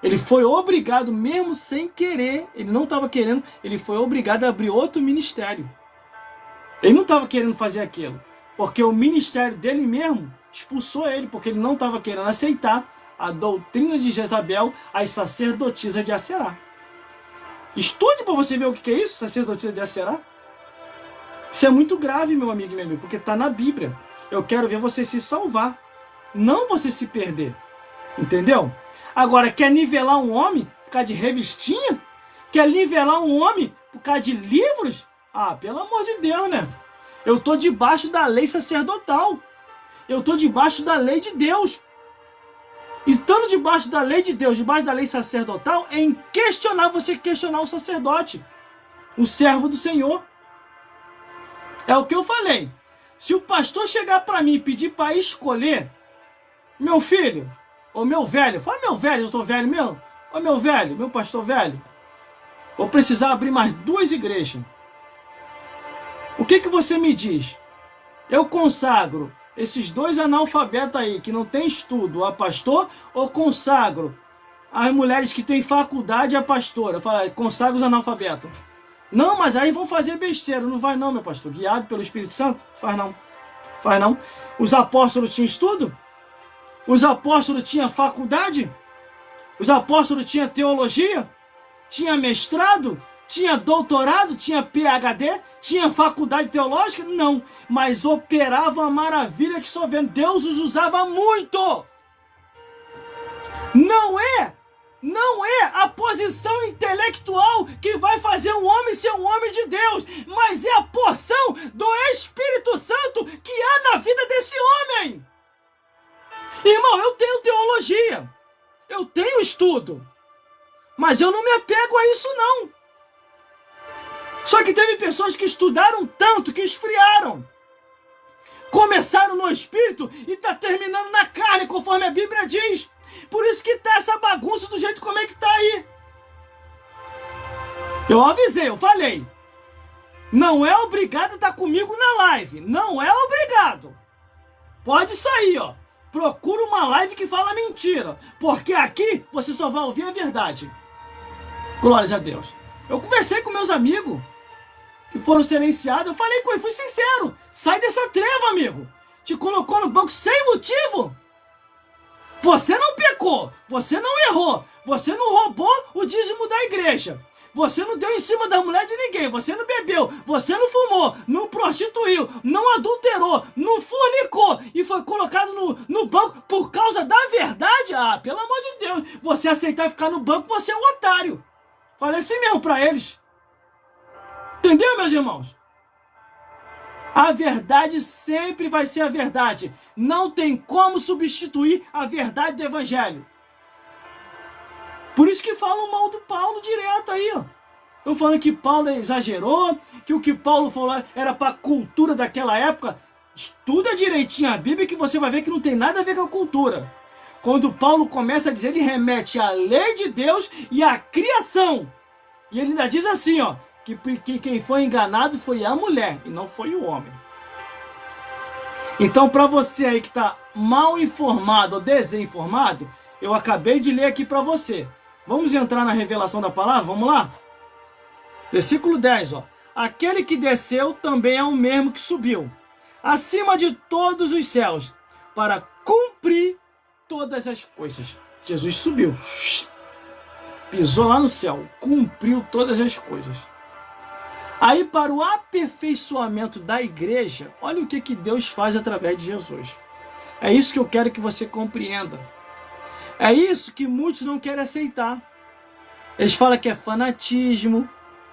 Ele foi obrigado, mesmo sem querer, ele não estava querendo, ele foi obrigado a abrir outro ministério. Ele não estava querendo fazer aquilo, porque o ministério dele mesmo expulsou ele, porque ele não estava querendo aceitar a doutrina de Jezabel, as sacerdotisas de Aserá. Estude para você ver o que é isso, sacerdotisa de Aserá. Isso é muito grave, meu amigo e minha amiga, porque está na Bíblia. Eu quero ver você se salvar, não você se perder. Entendeu? Agora, quer nivelar um homem por causa de revistinha? Quer nivelar um homem por causa de livros? Ah, pelo amor de Deus, né? Eu estou debaixo da lei sacerdotal. Eu estou debaixo da lei de Deus. Estando debaixo da lei de Deus, debaixo da lei sacerdotal, é inquestionável você questionar o sacerdote, o servo do Senhor. É o que eu falei. Se o pastor chegar para mim e pedir para escolher, meu filho, ou meu velho, fala meu velho, eu tô velho mesmo. Ô meu velho, meu pastor velho, vou precisar abrir mais 2 igrejas. O que você me diz? Eu consagro esses 2 analfabetos aí, que não tem estudo, a pastor, ou consagro as mulheres que têm faculdade a pastora? Fala, consagro os analfabetos. Não, mas aí vão fazer besteira. Não vai não, meu pastor. Guiado pelo Espírito Santo? Faz não. Faz não. Os apóstolos tinham estudo? Os apóstolos tinham faculdade? Os apóstolos tinham teologia? Tinha mestrado? Tinha doutorado? Tinha PhD? Tinha faculdade teológica? Não. Mas operavam a maravilha que só vendo. Deus os usava muito. Não é a posição intelectual que vai fazer um homem ser um homem de Deus, mas é a porção do Espírito Santo que há na vida desse homem. Irmão, eu tenho teologia, eu tenho estudo, mas eu não me apego a isso não. Só que teve pessoas que estudaram tanto que esfriaram. Começaram no Espírito e está terminando na carne, conforme a Bíblia diz. Por isso que tá essa bagunça do jeito como é que tá aí. Eu avisei, eu falei. Não é obrigado a estar comigo na live. Não é obrigado. Pode sair, ó. Procura uma live que fala mentira. Porque aqui você só vai ouvir a verdade. Glórias a Deus. Eu conversei com meus amigos que foram silenciados. Eu falei com ele, fui sincero. Sai dessa treva, amigo. Te colocou no banco sem motivo. Você não pecou, você não errou, você não roubou o dízimo da igreja, você não deu em cima da mulher de ninguém, você não bebeu, você não fumou, não prostituiu, não adulterou, não fornicou e foi colocado no banco por causa da verdade? Ah, pelo amor de Deus, você aceitar ficar no banco, você é um otário. Falei assim mesmo pra eles. Entendeu, meus irmãos? A verdade sempre vai ser a verdade. Não tem como substituir a verdade do Evangelho. Por isso que falam mal do Paulo direto aí, ó. Estão falando que Paulo exagerou, que o que Paulo falou era para a cultura daquela época. Estuda direitinho a Bíblia que você vai ver que não tem nada a ver com a cultura. Quando Paulo começa a dizer, ele remete à lei de Deus e à criação. E ele ainda diz assim, ó, que quem foi enganado foi a mulher e não foi o homem. Então, para você aí que está mal informado ou desinformado, eu acabei de ler aqui para você. Vamos entrar na revelação da palavra? Vamos lá? Versículo 10, ó. Aquele que desceu também é o mesmo que subiu, acima de todos os céus, para cumprir todas as coisas. Jesus subiu, pisou lá no céu, cumpriu todas as coisas. Aí, para o aperfeiçoamento da igreja, olha o que Deus faz através de Jesus. É isso que eu quero que você compreenda. É isso que muitos não querem aceitar. Eles falam que é fanatismo,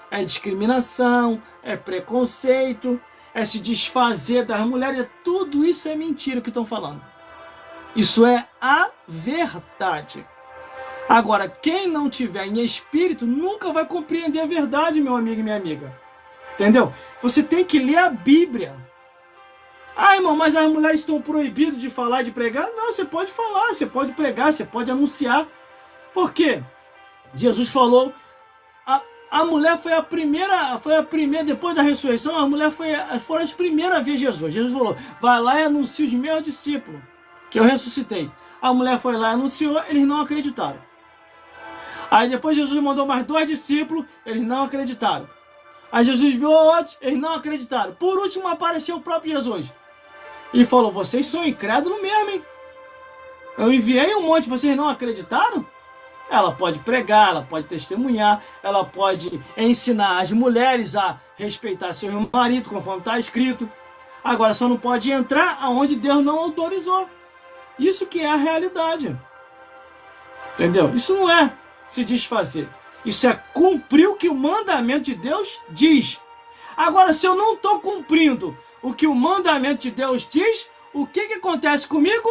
é discriminação, é preconceito, é se desfazer das mulheres. Tudo isso é mentira que estão falando. Isso é a verdade. Agora, quem não tiver em espírito nunca vai compreender a verdade, meu amigo e minha amiga. Entendeu? Você tem que ler a Bíblia. Ah, irmão, mas as mulheres estão proibidas de falar e de pregar? Não, você pode falar, você pode pregar, você pode anunciar. Por quê? Jesus falou, A mulher foi a primeira, depois da ressurreição, a mulher foram as primeiras a ver Jesus. Jesus falou, vai lá e anuncia os meus discípulos, que eu ressuscitei. A mulher foi lá e anunciou, eles não acreditaram. Aí depois Jesus mandou mais 2 discípulos, eles não acreditaram. Aí Jesus viu outros, eles não acreditaram. Por último apareceu o próprio Jesus. E falou, vocês são incrédulos mesmo, hein? Eu enviei um monte, vocês não acreditaram? Ela pode pregar, ela pode testemunhar, ela pode ensinar as mulheres a respeitar seu marido, conforme está escrito. Agora só não pode entrar aonde Deus não autorizou. Isso que é a realidade. Entendeu? Isso não é se desfazer. Isso é cumprir o que o mandamento de Deus diz. Agora, se eu não estou cumprindo o que o mandamento de Deus diz, o que acontece comigo?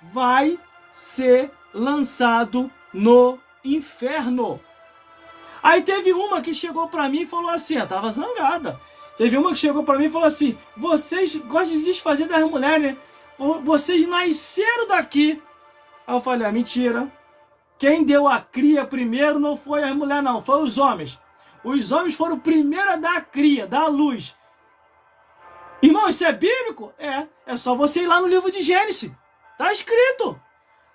Vai ser lançado no inferno. Aí teve uma que chegou para mim e falou assim, ela estava zangada. Teve uma que chegou para mim e falou assim, vocês gostam de desfazer das mulheres, né? Vocês nasceram daqui. Aí eu falei, mentira. Quem deu a cria primeiro não foi as mulheres não, foi os homens. Os homens foram o primeiro a dar a cria, dar a luz. Irmão, isso é bíblico? É só você ir lá no livro de Gênesis. Está escrito.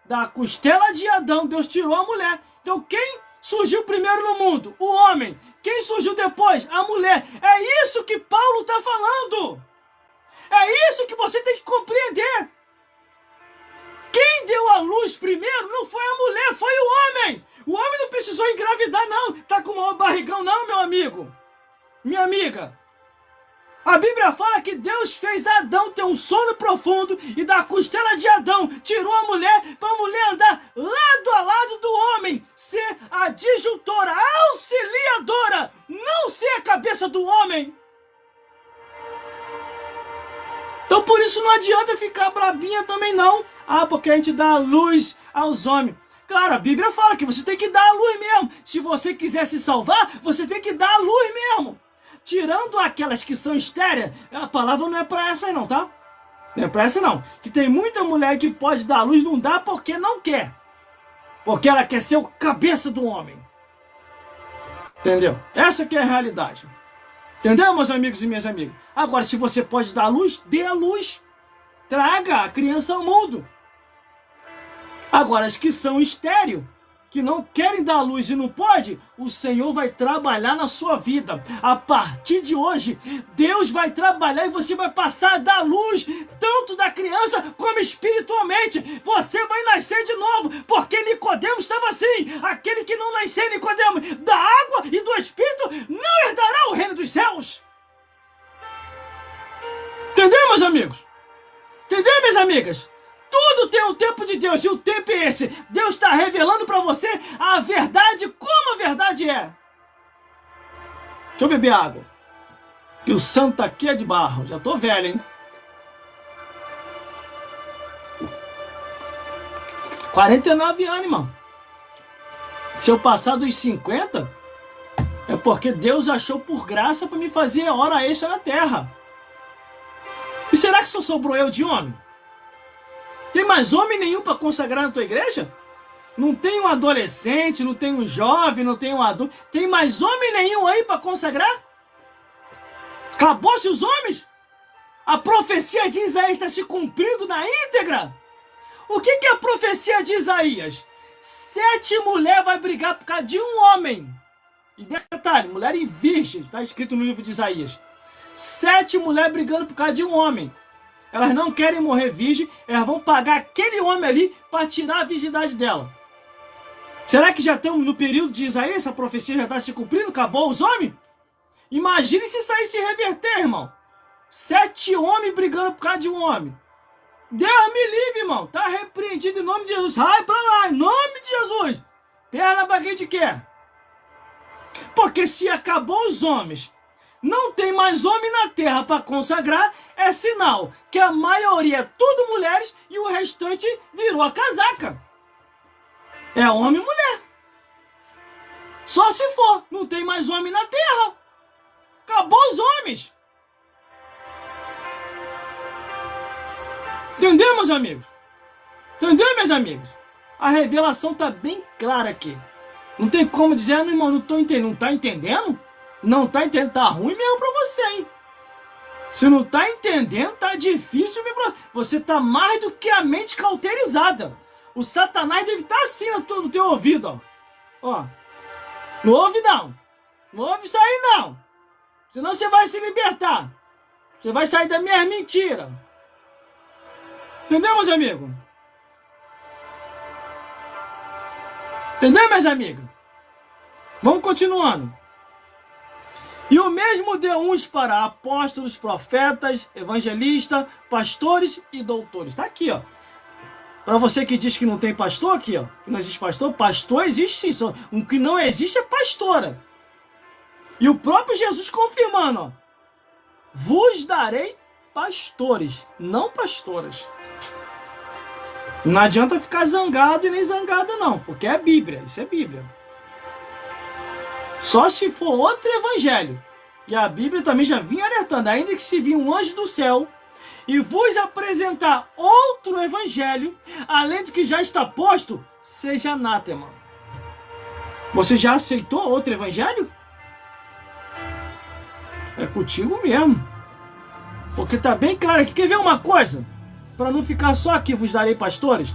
Da costela de Adão, Deus tirou a mulher. Então quem surgiu primeiro no mundo? O homem. Quem surgiu depois? A mulher. É isso que Paulo está falando. É isso que você tem que compreender. Quem deu a luz primeiro não foi a mulher, foi o homem. O homem não precisou engravidar, não. Tá com o maior barrigão, não, meu amigo. Minha amiga. A Bíblia fala que Deus fez Adão ter um sono profundo e da costela de Adão tirou a mulher para a mulher andar lado a lado do homem, ser a disjuntora, auxiliadora, não ser a cabeça do homem. Então por isso não adianta ficar brabinha também não. Porque a gente dá a luz aos homens. Claro, a Bíblia fala que você tem que dar a luz mesmo. Se você quiser se salvar, você tem que dar a luz mesmo. Tirando aquelas que são estéreis, a palavra não é para essa aí não, tá? Não é para essa não. Que tem muita mulher que pode dar a luz, não dá porque não quer. Porque ela quer ser o cabeça do homem. Entendeu? Essa que é a realidade. Entendeu, meus amigos e minhas amigas? Agora, se você pode dar a luz, dê a luz. Traga a criança ao mundo. Agora, as que são estéril, que não querem dar luz e não pode, o Senhor vai trabalhar na sua vida. A partir de hoje, Deus vai trabalhar e você vai passar a dar luz, tanto da criança como espiritualmente. Você vai nascer de novo, porque Nicodemo estava assim. Aquele que não nascer, Nicodemo, da água e do Espírito, não herdará o reino dos céus. Entendeu, meus amigos? Entendeu, minhas amigas? Tudo tem o tempo de Deus, e o tempo é esse. Deus está revelando para você a verdade, como a verdade é. Deixa eu beber água. E o santo aqui é de barro. Já tô velho, hein? 49 anos, irmão. Se eu passar dos 50, é porque Deus achou por graça para me fazer hora extra na terra. E será que só sobrou eu de homem? Tem mais homem nenhum para consagrar na tua igreja? Não tem um adolescente, não tem um jovem, não tem um adulto. Tem mais homem nenhum aí para consagrar? Acabou-se os homens? A profecia de Isaías está se cumprindo na íntegra? O que é a profecia de Isaías? 7 mulheres vão brigar por causa de um homem. E detalhe, mulher e virgem, está escrito no livro de Isaías. 7 mulheres brigando por causa de um homem. Elas não querem morrer virgem, elas vão pagar aquele homem ali para tirar a virgindade dela. Será que já estamos no período de Isaías? Essa profecia já está se cumprindo? Acabou os homens? Imagine se isso aí se reverter, irmão. 7 homens brigando por causa de um homem. Deus me livre, irmão. Está repreendido em nome de Jesus. Sai para lá, em nome de Jesus. Perna para quem te quer. Porque se acabou os homens, não tem mais homem na terra para consagrar, é sinal que a maioria é tudo mulheres e o restante virou a casaca. É homem e mulher. Só se for, não tem mais homem na terra. Acabou os homens. Entendeu, meus amigos? Entendeu, meus amigos? A revelação está bem clara aqui. Não tem como dizer, ah, não, irmão, não tô entendendo. Não tá entendendo? Não tá entendendo, tá ruim mesmo pra você, hein? Se não tá entendendo, tá difícil mesmo. Você tá mais do que a mente cauterizada. O Satanás deve estar assim no teu ouvido, ó. Não ouve não. Não ouve isso aí não. Senão você vai se libertar. Você vai sair da minha mentira. Entendeu, meus amigos? Entendeu, meus amigos? Vamos continuando. E o mesmo deu uns para apóstolos, profetas, evangelistas, pastores e doutores. Tá aqui, ó. Para você que diz que não tem pastor aqui, ó. Que não existe pastor. Pastor existe sim. O que não existe é pastora. E o próprio Jesus confirmando, ó. Vos darei pastores, não pastoras. Não adianta ficar zangado e nem zangada não. Porque é Bíblia. Isso é Bíblia. Só se for outro evangelho. E a Bíblia também já vinha alertando. Ainda que se vir um anjo do céu e vos apresentar outro evangelho, além do que já está posto, seja anátema. Você já aceitou outro evangelho? É contigo mesmo. Porque tá bem claro aqui. Quer ver uma coisa? Para não ficar só aqui, vos darei pastores.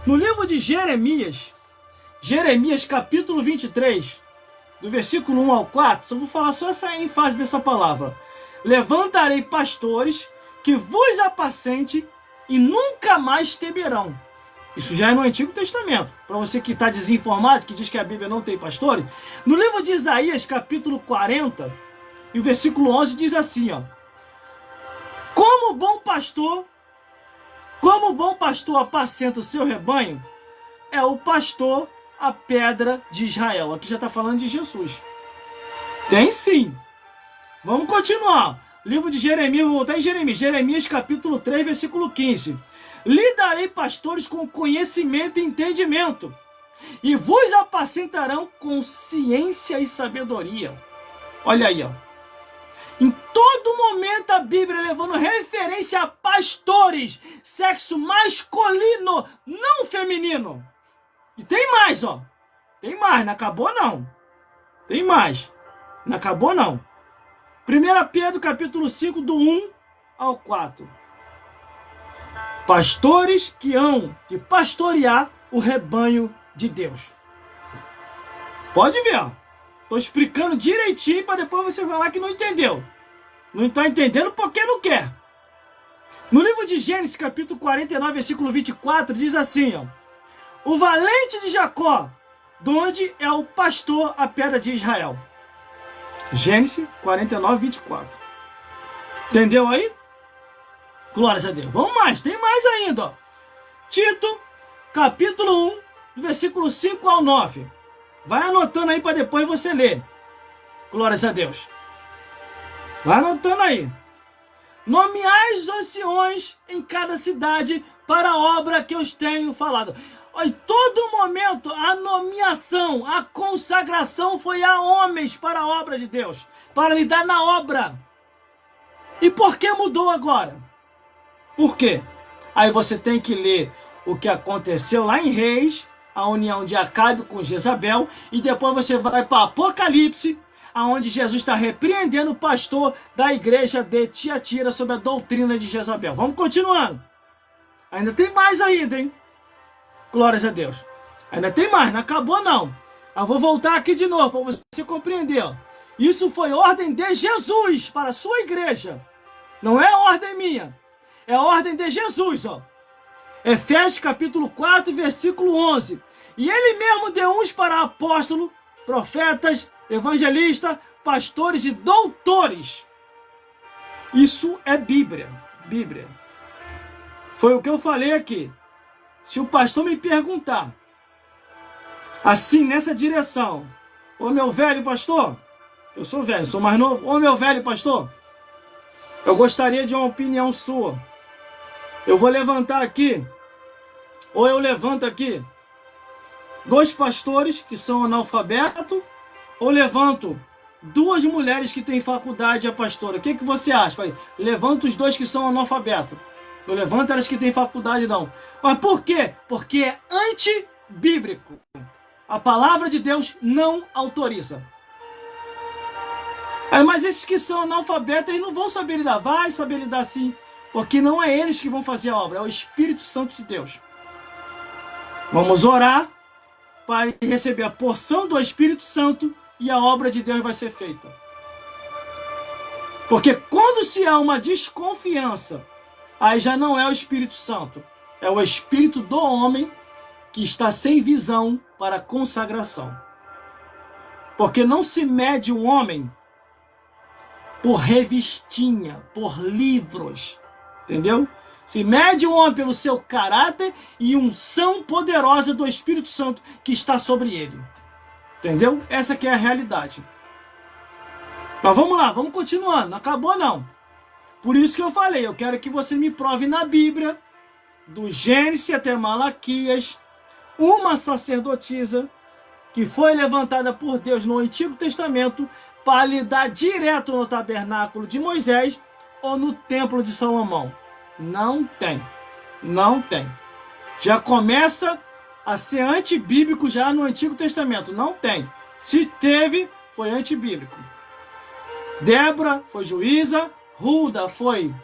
No livro de Jeremias, capítulo 23, do versículo 1 ao 4, só vou falar só essa ênfase dessa palavra. Levantarei pastores que vos apacente e nunca mais temerão. Isso já é no Antigo Testamento. Para você que está desinformado, que diz que a Bíblia não tem pastores, no livro de Isaías, capítulo 40, e o versículo 11 diz assim, ó. Como bom pastor apacenta o seu rebanho, é o pastor a pedra de Israel. Aqui já está falando de Jesus. Tem sim. Vamos continuar. Livro de Jeremias, vou voltar em Jeremias. Jeremias capítulo 3, versículo 15. Lhe darei pastores com conhecimento e entendimento, e vos apacentarão com ciência e sabedoria. Olha aí, ó. Em todo momento a Bíblia levando referência a pastores, sexo masculino, não feminino. E tem mais, ó. Tem mais, não acabou não. Tem mais. Não acabou não. 1 Pedro capítulo 5, do 1 ao 4. Pastores que hão de pastorear o rebanho de Deus. Pode ver, ó. Estou explicando direitinho para depois você falar que não entendeu. Não está entendendo porque não quer. No livro de Gênesis, capítulo 49, versículo 24, diz assim, ó. O valente de Jacó, de onde é o pastor a pedra de Israel. Gênesis 49, 24. Entendeu aí? Glórias a Deus. Vamos mais, tem mais ainda, ó. Tito, capítulo 1, versículo 5 ao 9. Vai anotando aí para depois você ler. Glórias a Deus. Vai anotando aí. Nomeai os anciões em cada cidade para a obra que eu tenho falado. Em todo momento, a nomeação, a consagração foi a homens para a obra de Deus. Para lidar na obra. E por que mudou agora? Por quê? Aí você tem que ler o que aconteceu lá em Reis, a união de Acabe com Jezabel, e depois você vai para Apocalipse, aonde Jesus está repreendendo o pastor da igreja de Tiatira sobre a doutrina de Jezabel. Vamos continuando. Ainda tem mais ainda, hein? Glórias a Deus. Ainda tem mais, não acabou não. Eu vou voltar aqui de novo para você compreender. Ó. Isso foi ordem de Jesus para a sua igreja. Não é ordem minha. É ordem de Jesus, ó. Efésios capítulo 4, versículo 11. E ele mesmo deu uns para apóstolos, profetas, evangelistas, pastores e doutores. Isso é Bíblia. Bíblia. Foi o que eu falei aqui. Se o pastor me perguntar, assim, nessa direção, ô meu velho pastor, eu sou velho, sou mais novo, ô meu velho pastor, eu gostaria de uma opinião sua. Eu vou levantar aqui, ou eu levanto aqui, 2 pastores que são analfabetos, ou levanto 2 mulheres que têm faculdade a pastora. O que você acha? Falei, levanta os 2 que são analfabetos. Eu levanto elas que têm faculdade não. Mas por quê? Porque é antibíblico. A palavra de Deus não autoriza. Mas esses que são analfabetos, eles não vão saber lidar. Vai saber lidar sim. Porque não é eles que vão fazer a obra, é o Espírito Santo de Deus. Vamos orar para receber a porção do Espírito Santo e a obra de Deus vai ser feita. Porque quando se há uma desconfiança, aí já não é o Espírito Santo, é o espírito do homem que está sem visão para a consagração. Porque não se mede um homem por revistinha, por livros, entendeu? Se mede um homem pelo seu caráter e unção poderosa do Espírito Santo que está sobre ele. Entendeu? Essa que é a realidade. Mas vamos lá, vamos continuando. Não acabou não. Por isso que eu falei, eu quero que você me prove na Bíblia, do Gênesis até Malaquias, uma sacerdotisa que foi levantada por Deus no Antigo Testamento para lidar direto no tabernáculo de Moisés ou no templo de Salomão. Não tem. Não tem. Já começa a ser antibíblico já no Antigo Testamento. Não tem. Se teve, foi antibíblico. Débora foi juíza, Hulda foi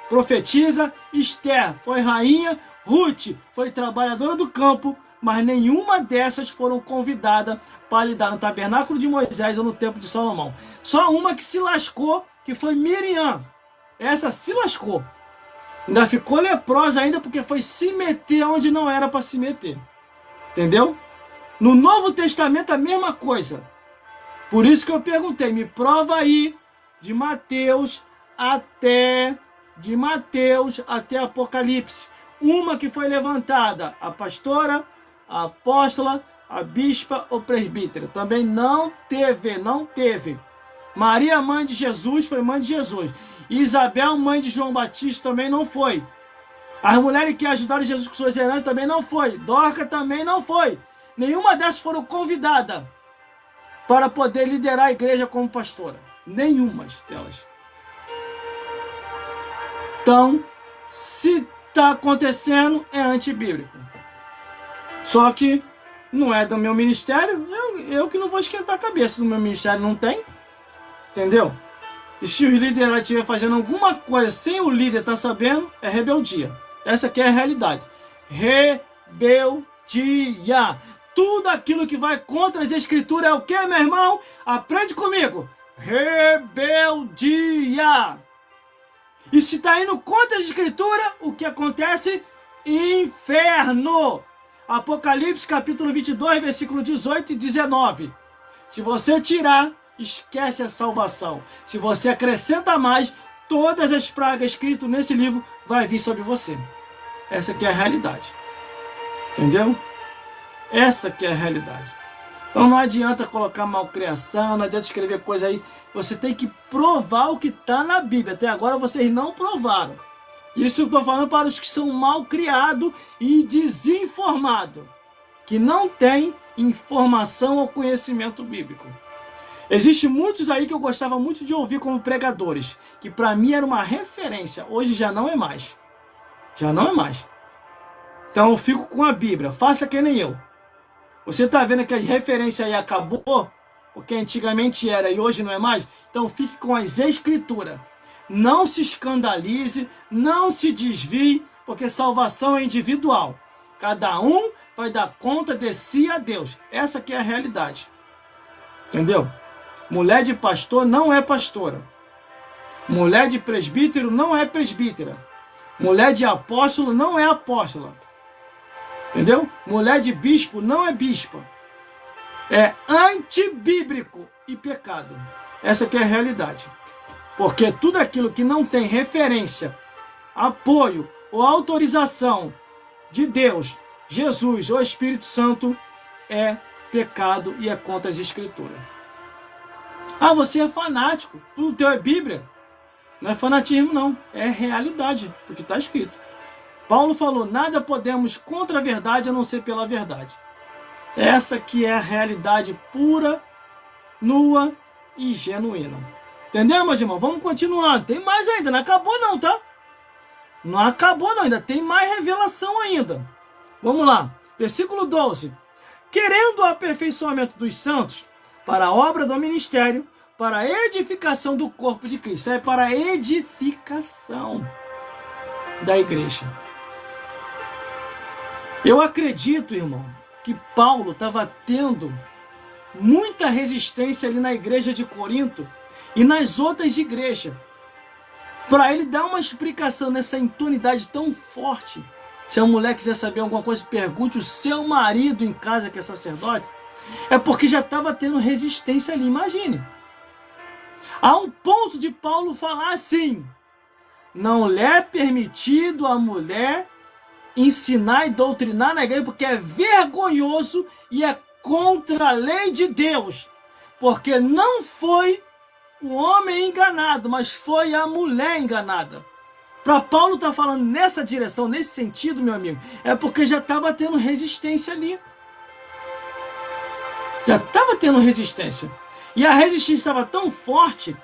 profetisa, Esther foi rainha, Ruth foi trabalhadora do campo, mas nenhuma dessas foram convidadas para lidar no tabernáculo de Moisés ou no templo de Salomão. Só uma que se lascou, que foi Miriam. Essa se lascou. Ainda ficou leprosa ainda porque foi se meter onde não era para se meter. Entendeu? No Novo Testamento a mesma coisa. Por isso que eu perguntei, me prova aí de Mateus até Apocalipse. Uma que foi levantada, a pastora, a apóstola, a bispa ou presbítera. Também não teve. Maria, mãe de Jesus, foi mãe de Jesus. Isabel, mãe de João Batista, também não foi. As mulheres que ajudaram Jesus com suas heranças também não foi. Dorca também não foi. Nenhuma dessas foram convidadas para poder liderar a igreja como pastora. Nenhuma delas. Então, se está acontecendo, é antibíblico. Só que não é do meu ministério, eu que não vou esquentar a cabeça. Do meu ministério não tem. Entendeu? E se o líder estiver fazendo alguma coisa sem o líder estar sabendo, é rebeldia. Essa aqui é a realidade. Rebeldia. Tudo aquilo que vai contra as escrituras é o que, meu irmão? Aprende comigo. Rebeldia. E se está indo contra as escrituras, o que acontece? Inferno. Apocalipse capítulo 22, versículo 18 e 19. Se você tirar, esquece a salvação. Se você acrescenta mais, todas as pragas escritas nesse livro vai vir sobre você. Essa aqui é a realidade. Entendeu? Essa aqui é a realidade. Então não adianta colocar malcriação, não adianta escrever coisa aí. Você tem que provar o que está na Bíblia. Até agora vocês não provaram. Isso eu estou falando para os que são mal criados e desinformados, que não têm informação ou conhecimento bíblico. Existem muitos aí que eu gostava muito de ouvir como pregadores, que para mim era uma referência. Hoje já não é mais. Já não é mais. Então eu fico com a Bíblia. Faça que nem eu. Você está vendo que as referências aí acabou? Porque antigamente era e hoje não é mais? Então fique com as escrituras. Não se escandalize, não se desvie, porque salvação é individual. Cada um vai dar conta de si a Deus. Essa aqui é a realidade. Entendeu? Mulher de pastor não é pastora. Mulher de presbítero não é presbítera. Mulher de apóstolo não é apóstola. Entendeu? Mulher de bispo não é bispa. É antibíblico e pecado. Essa aqui é a realidade. Porque tudo aquilo que não tem referência, apoio ou autorização de Deus, Jesus ou Espírito Santo é pecado e é contra as escrituras. Ah, você é fanático. Tudo teu é Bíblia. Não é fanatismo, não. É realidade do que está escrito. Paulo falou, nada podemos contra a verdade a não ser pela verdade. Essa que é a realidade pura, nua e genuína. Entendeu, meus irmãos? Vamos continuando. Tem mais ainda, não acabou não, tá? Não acabou não, ainda tem mais revelação ainda. Vamos lá. Versículo 12. querendo o aperfeiçoamento dos santos para a obra do ministério, para a edificação do corpo de Cristo. É para a edificação da igreja. Eu acredito, irmão, que Paulo estava tendo muita resistência ali na igreja de Corinto e nas outras igrejas. Para ele dar uma explicação nessa intonidade tão forte. Se a mulher quiser saber alguma coisa, pergunte o seu marido em casa que é sacerdote. É porque já estava tendo resistência ali, imagine. Há um ponto de Paulo falar assim: não lhe é permitido a mulher ensinar e doutrinar na igreja, porque é vergonhoso e é contra a lei de Deus. Porque não foi o homem enganado, mas foi a mulher enganada. Para Paulo estar falando nessa direção, nesse sentido, meu amigo, é porque já estava tendo resistência ali. Já estava tendo resistência. E a resistência estava tão forte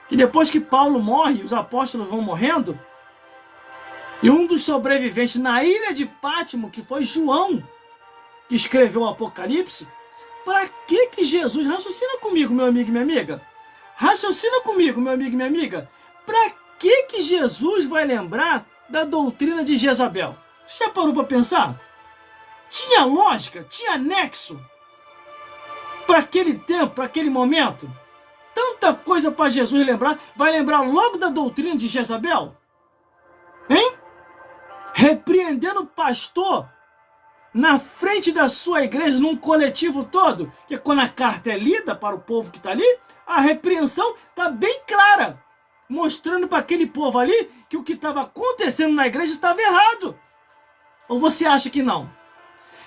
que depois que Paulo morre, os apóstolos vão morrendo, e um dos sobreviventes na ilha de Pátimo, que foi João, que escreveu o Apocalipse, para que Jesus, raciocina comigo, meu amigo e minha amiga, raciocina comigo, meu amigo e minha amiga, para que Jesus vai lembrar da doutrina de Jezabel? Você já parou para pensar? Tinha lógica? Tinha nexo? Para aquele tempo, para aquele momento? Tanta coisa para Jesus lembrar, vai lembrar logo da doutrina de Jezabel? Hein? Repreendendo o pastor na frente da sua igreja, num coletivo todo, que quando a carta é lida para o povo que está ali, a repreensão está bem clara, mostrando para aquele povo ali que o que estava acontecendo na igreja estava errado. Ou você acha que não?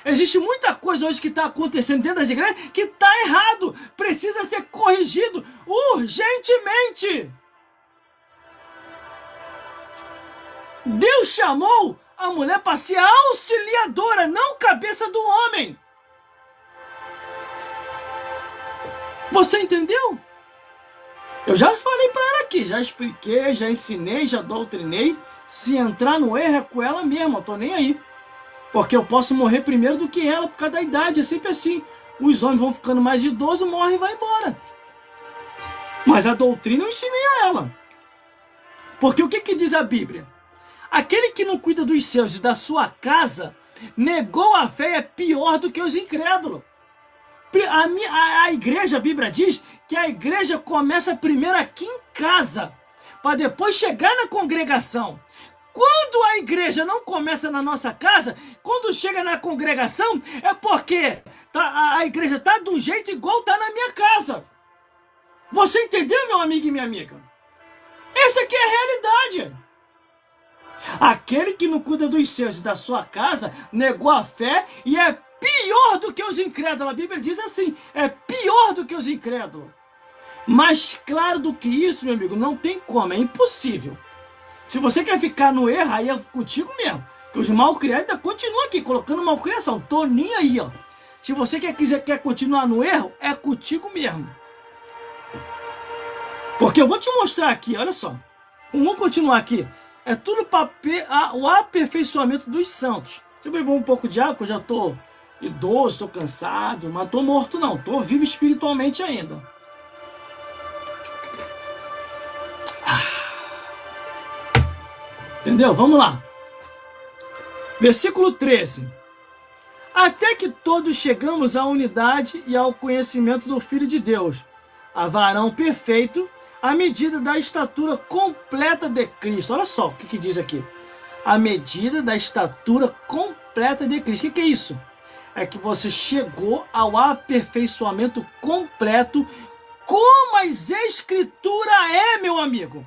Existe muita coisa hoje que está acontecendo dentro das igrejas que está errado, precisa ser corrigido urgentemente. Deus chamou a mulher para ser auxiliadora, não cabeça do homem. Você entendeu? Eu já falei para ela aqui, já expliquei, já ensinei, já doutrinei. Se entrar no erro é com ela mesma, eu tô nem aí. Porque eu posso morrer primeiro do que ela por causa da idade, é sempre assim. Os homens vão ficando mais idosos, morrem e vai embora. Mas a doutrina eu ensinei a ela. Porque o que diz a Bíblia? Aquele que não cuida dos seus e da sua casa, negou a fé, é pior do que os incrédulos. A igreja, a Bíblia diz que a igreja começa primeiro aqui em casa, para depois chegar na congregação. Quando a igreja não começa na nossa casa, quando chega na congregação, é porque a igreja está do jeito igual está na minha casa. Você entendeu, meu amigo e minha amiga? Essa aqui é a realidade. Aquele que não cuida dos seus e da sua casa, negou a fé e é pior do que os incrédulos. A Bíblia diz assim, é pior do que os incrédulos. Mais claro do que isso, meu amigo, não tem como, é impossível. Se você quer ficar no erro, aí é contigo mesmo. Que os malcriados ainda continuam aqui, colocando malcriação. Tô nem aí, ó. Se você quer continuar no erro, é contigo mesmo. Porque eu vou te mostrar aqui, olha só. Vamos continuar aqui. É tudo para o aperfeiçoamento dos santos. Deixa eu beber um pouco de água, que eu já tô idoso, tô cansado, mas tô morto não. Tô vivo espiritualmente ainda. Entendeu? Vamos lá. Versículo 13. Até que todos chegamos à unidade e ao conhecimento do Filho de Deus, a varão perfeito, à medida da estatura completa de Cristo. Olha só o que diz aqui. A medida da estatura completa de Cristo. O que é isso? É que você chegou ao aperfeiçoamento completo, como as Escrituras é, meu amigo.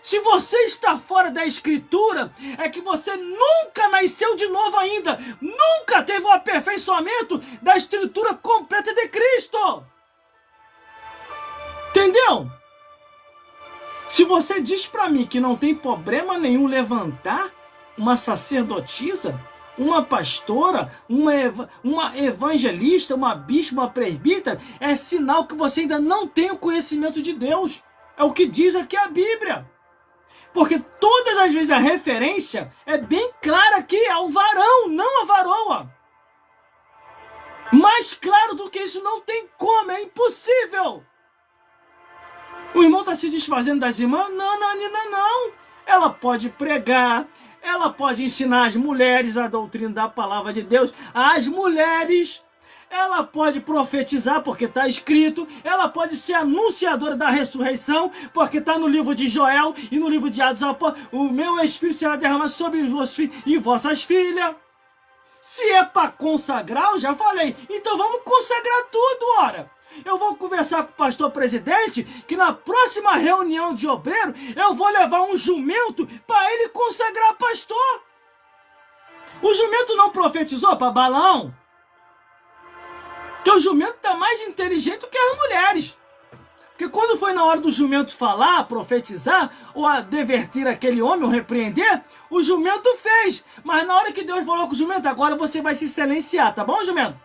Se você está fora da Escritura, é que você nunca nasceu de novo ainda. Nunca teve o aperfeiçoamento da estrutura completa de Cristo. Entendeu? Se você diz para mim que não tem problema nenhum levantar uma sacerdotisa, uma pastora, uma evangelista, uma bispa, uma presbítera, é sinal que você ainda não tem o conhecimento de Deus. É o que diz aqui a Bíblia. Porque todas as vezes a referência é bem clara aqui ao varão, não a varoa. Mais claro do que isso não tem como, é impossível. O irmão está se desfazendo das irmãs? Não, não, não, não. Ela pode pregar, ela pode ensinar as mulheres a doutrina da palavra de Deus. As mulheres, ela pode profetizar, porque está escrito. Ela pode ser anunciadora da ressurreição, porque está no livro de Joel e no livro de Atos. O meu espírito será derramado sobre vossos filhos e vossas filhas. Se é para consagrar, eu já falei. Então vamos consagrar tudo, ora. Eu vou conversar com o pastor presidente que na próxima reunião de obreiro eu vou levar um jumento para ele consagrar pastor. O jumento não profetizou para Balaão? Porque o jumento está mais inteligente do que as mulheres. Porque quando foi na hora do jumento falar, profetizar, ou advertir aquele homem, ou repreender, o jumento fez. Mas na hora que Deus falou com o jumento, agora você vai se silenciar, tá bom, jumento?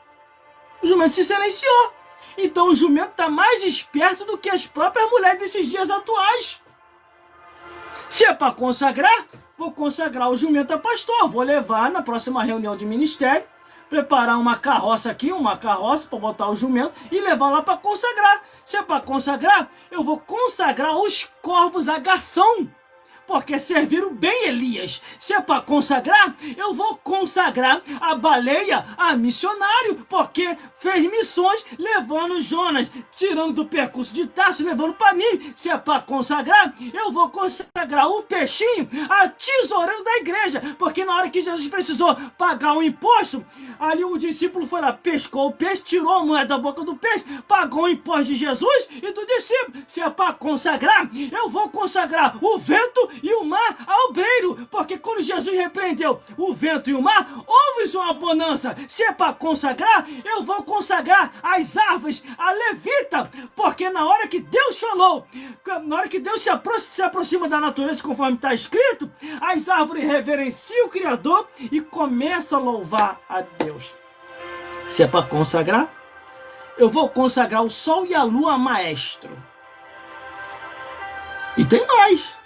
O jumento se silenciou. Então o jumento está mais esperto do que as próprias mulheres desses dias atuais. Se é para consagrar, vou consagrar o jumento a pastor. Vou levar na próxima reunião de ministério, preparar uma carroça aqui, uma carroça para botar o jumento e levar lá para consagrar. Se é para consagrar, eu vou consagrar os corvos a garção, porque serviram bem Elias. Se é para consagrar, eu vou consagrar a baleia a missionário, porque fez missões levando Jonas, tirando do percurso de Tarso, levando para mim. Se é para consagrar, eu vou consagrar o peixinho a tesoureiro da igreja, porque na hora que Jesus precisou pagar o imposto, ali o discípulo foi lá, pescou o peixe, tirou a moeda da boca do peixe, pagou o imposto de Jesus e do discípulo. Se é para consagrar, eu vou consagrar o vento e o mar ao obreiro, porque quando Jesus repreendeu o vento e o mar, houve uma bonança. Se é para consagrar, eu vou consagrar as árvores a levita, porque na hora que Deus falou, na hora que Deus se aproxima da natureza, conforme está escrito, as árvores reverenciam o Criador e começam a louvar a Deus. Se é para consagrar, eu vou consagrar o sol e a lua a maestro. E tem mais.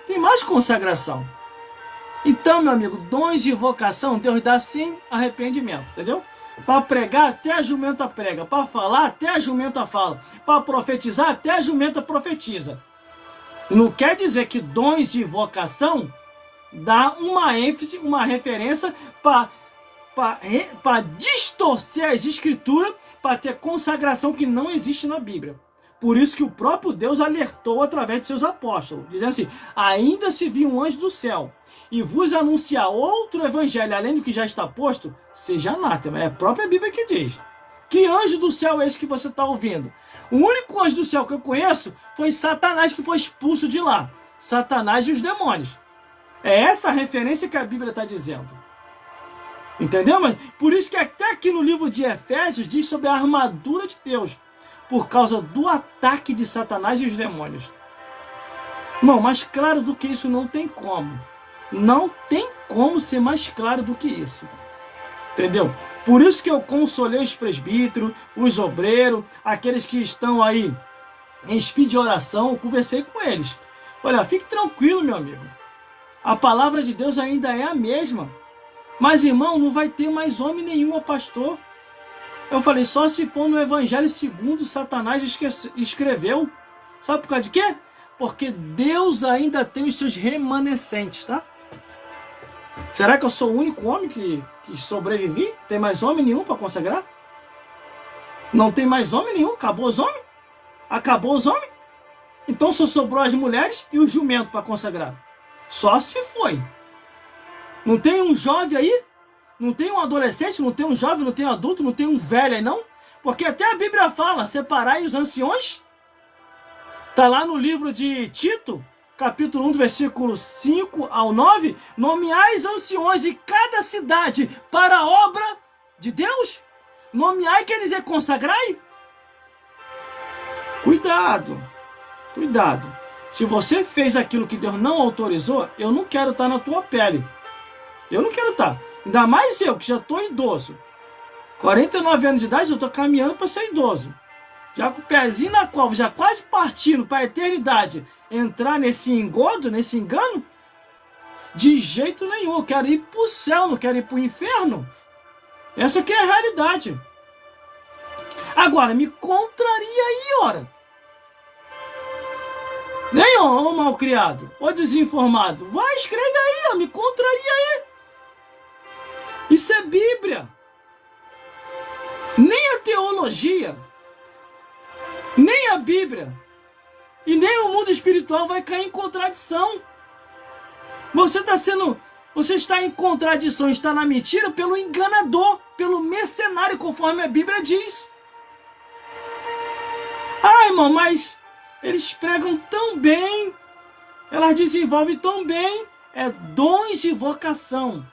Tem mais consagração. Então, meu amigo, dons de vocação, Deus dá sim arrependimento, entendeu? Para pregar, até a jumenta prega. Para falar, até a jumenta fala. Para profetizar, até a jumenta profetiza. Não quer dizer que dons de vocação dá uma ênfase, uma referência para distorcer as escrituras, para ter consagração que não existe na Bíblia. Por isso que o próprio Deus alertou através de seus apóstolos, dizendo assim: ainda se vir um anjo do céu e vos anunciar outro evangelho além do que já está posto, seja anátema. É a própria Bíblia que diz. Que anjo do céu é esse que você está ouvindo? O único anjo do céu que eu conheço foi Satanás, que foi expulso de lá. Satanás e os demônios. É essa a referência que a Bíblia está dizendo. Entendeu? Mas por isso que até aqui no livro de Efésios diz sobre a armadura de Deus, por causa do ataque de Satanás e os demônios. Não, mais claro do que isso não tem como. Não tem como ser mais claro do que isso. Entendeu? Por isso que eu consolei os presbíteros, os obreiros, aqueles que estão aí em espírito de oração, eu conversei com eles. Olha, fique tranquilo, meu amigo. A palavra de Deus ainda é a mesma. Mas, irmão, não vai ter mais homem nenhum, pastor. Eu falei, só se for no Evangelho segundo Satanás escreveu. Sabe por causa de quê? Porque Deus ainda tem os seus remanescentes, tá? Será que eu sou o único homem que sobrevivi? Tem mais homem nenhum para consagrar? Não tem mais homem nenhum? Acabou os homens? Acabou os homens? Então só sobrou as mulheres e o jumento para consagrar. Só se foi. Não tem um jovem aí? Não tem um adolescente, não tem um jovem, não tem um adulto, não tem um velho aí não? Porque até a Bíblia fala, separai os anciões. Está lá no livro de Tito, capítulo 1, do versículo 5 ao 9. Nomeais anciões em cada cidade para a obra de Deus. Nomeai quer dizer consagrai. Cuidado, cuidado. Se você fez aquilo que Deus não autorizou, eu não quero estar na tua pele. Eu não quero estar. Ainda mais eu, que já estou idoso. 49 anos de idade, eu estou caminhando para ser idoso. Já com o pezinho na cova, já quase partindo para a eternidade. Entrar nesse engodo, nesse engano? De jeito nenhum. Eu quero ir para o céu, não quero ir para o inferno. Essa aqui é a realidade. Agora, me contraria aí, ora. Nem ô malcriado, ô desinformado. Vai, escreve aí, ó, me contraria aí. Isso é Bíblia. Nem a teologia, nem a Bíblia e nem o mundo espiritual vai cair em contradição. Você está em contradição, está na mentira pelo enganador, pelo mercenário, conforme a Bíblia diz. Ah, irmão, mas eles pregam tão bem, elas desenvolvem tão bem, dons de vocação.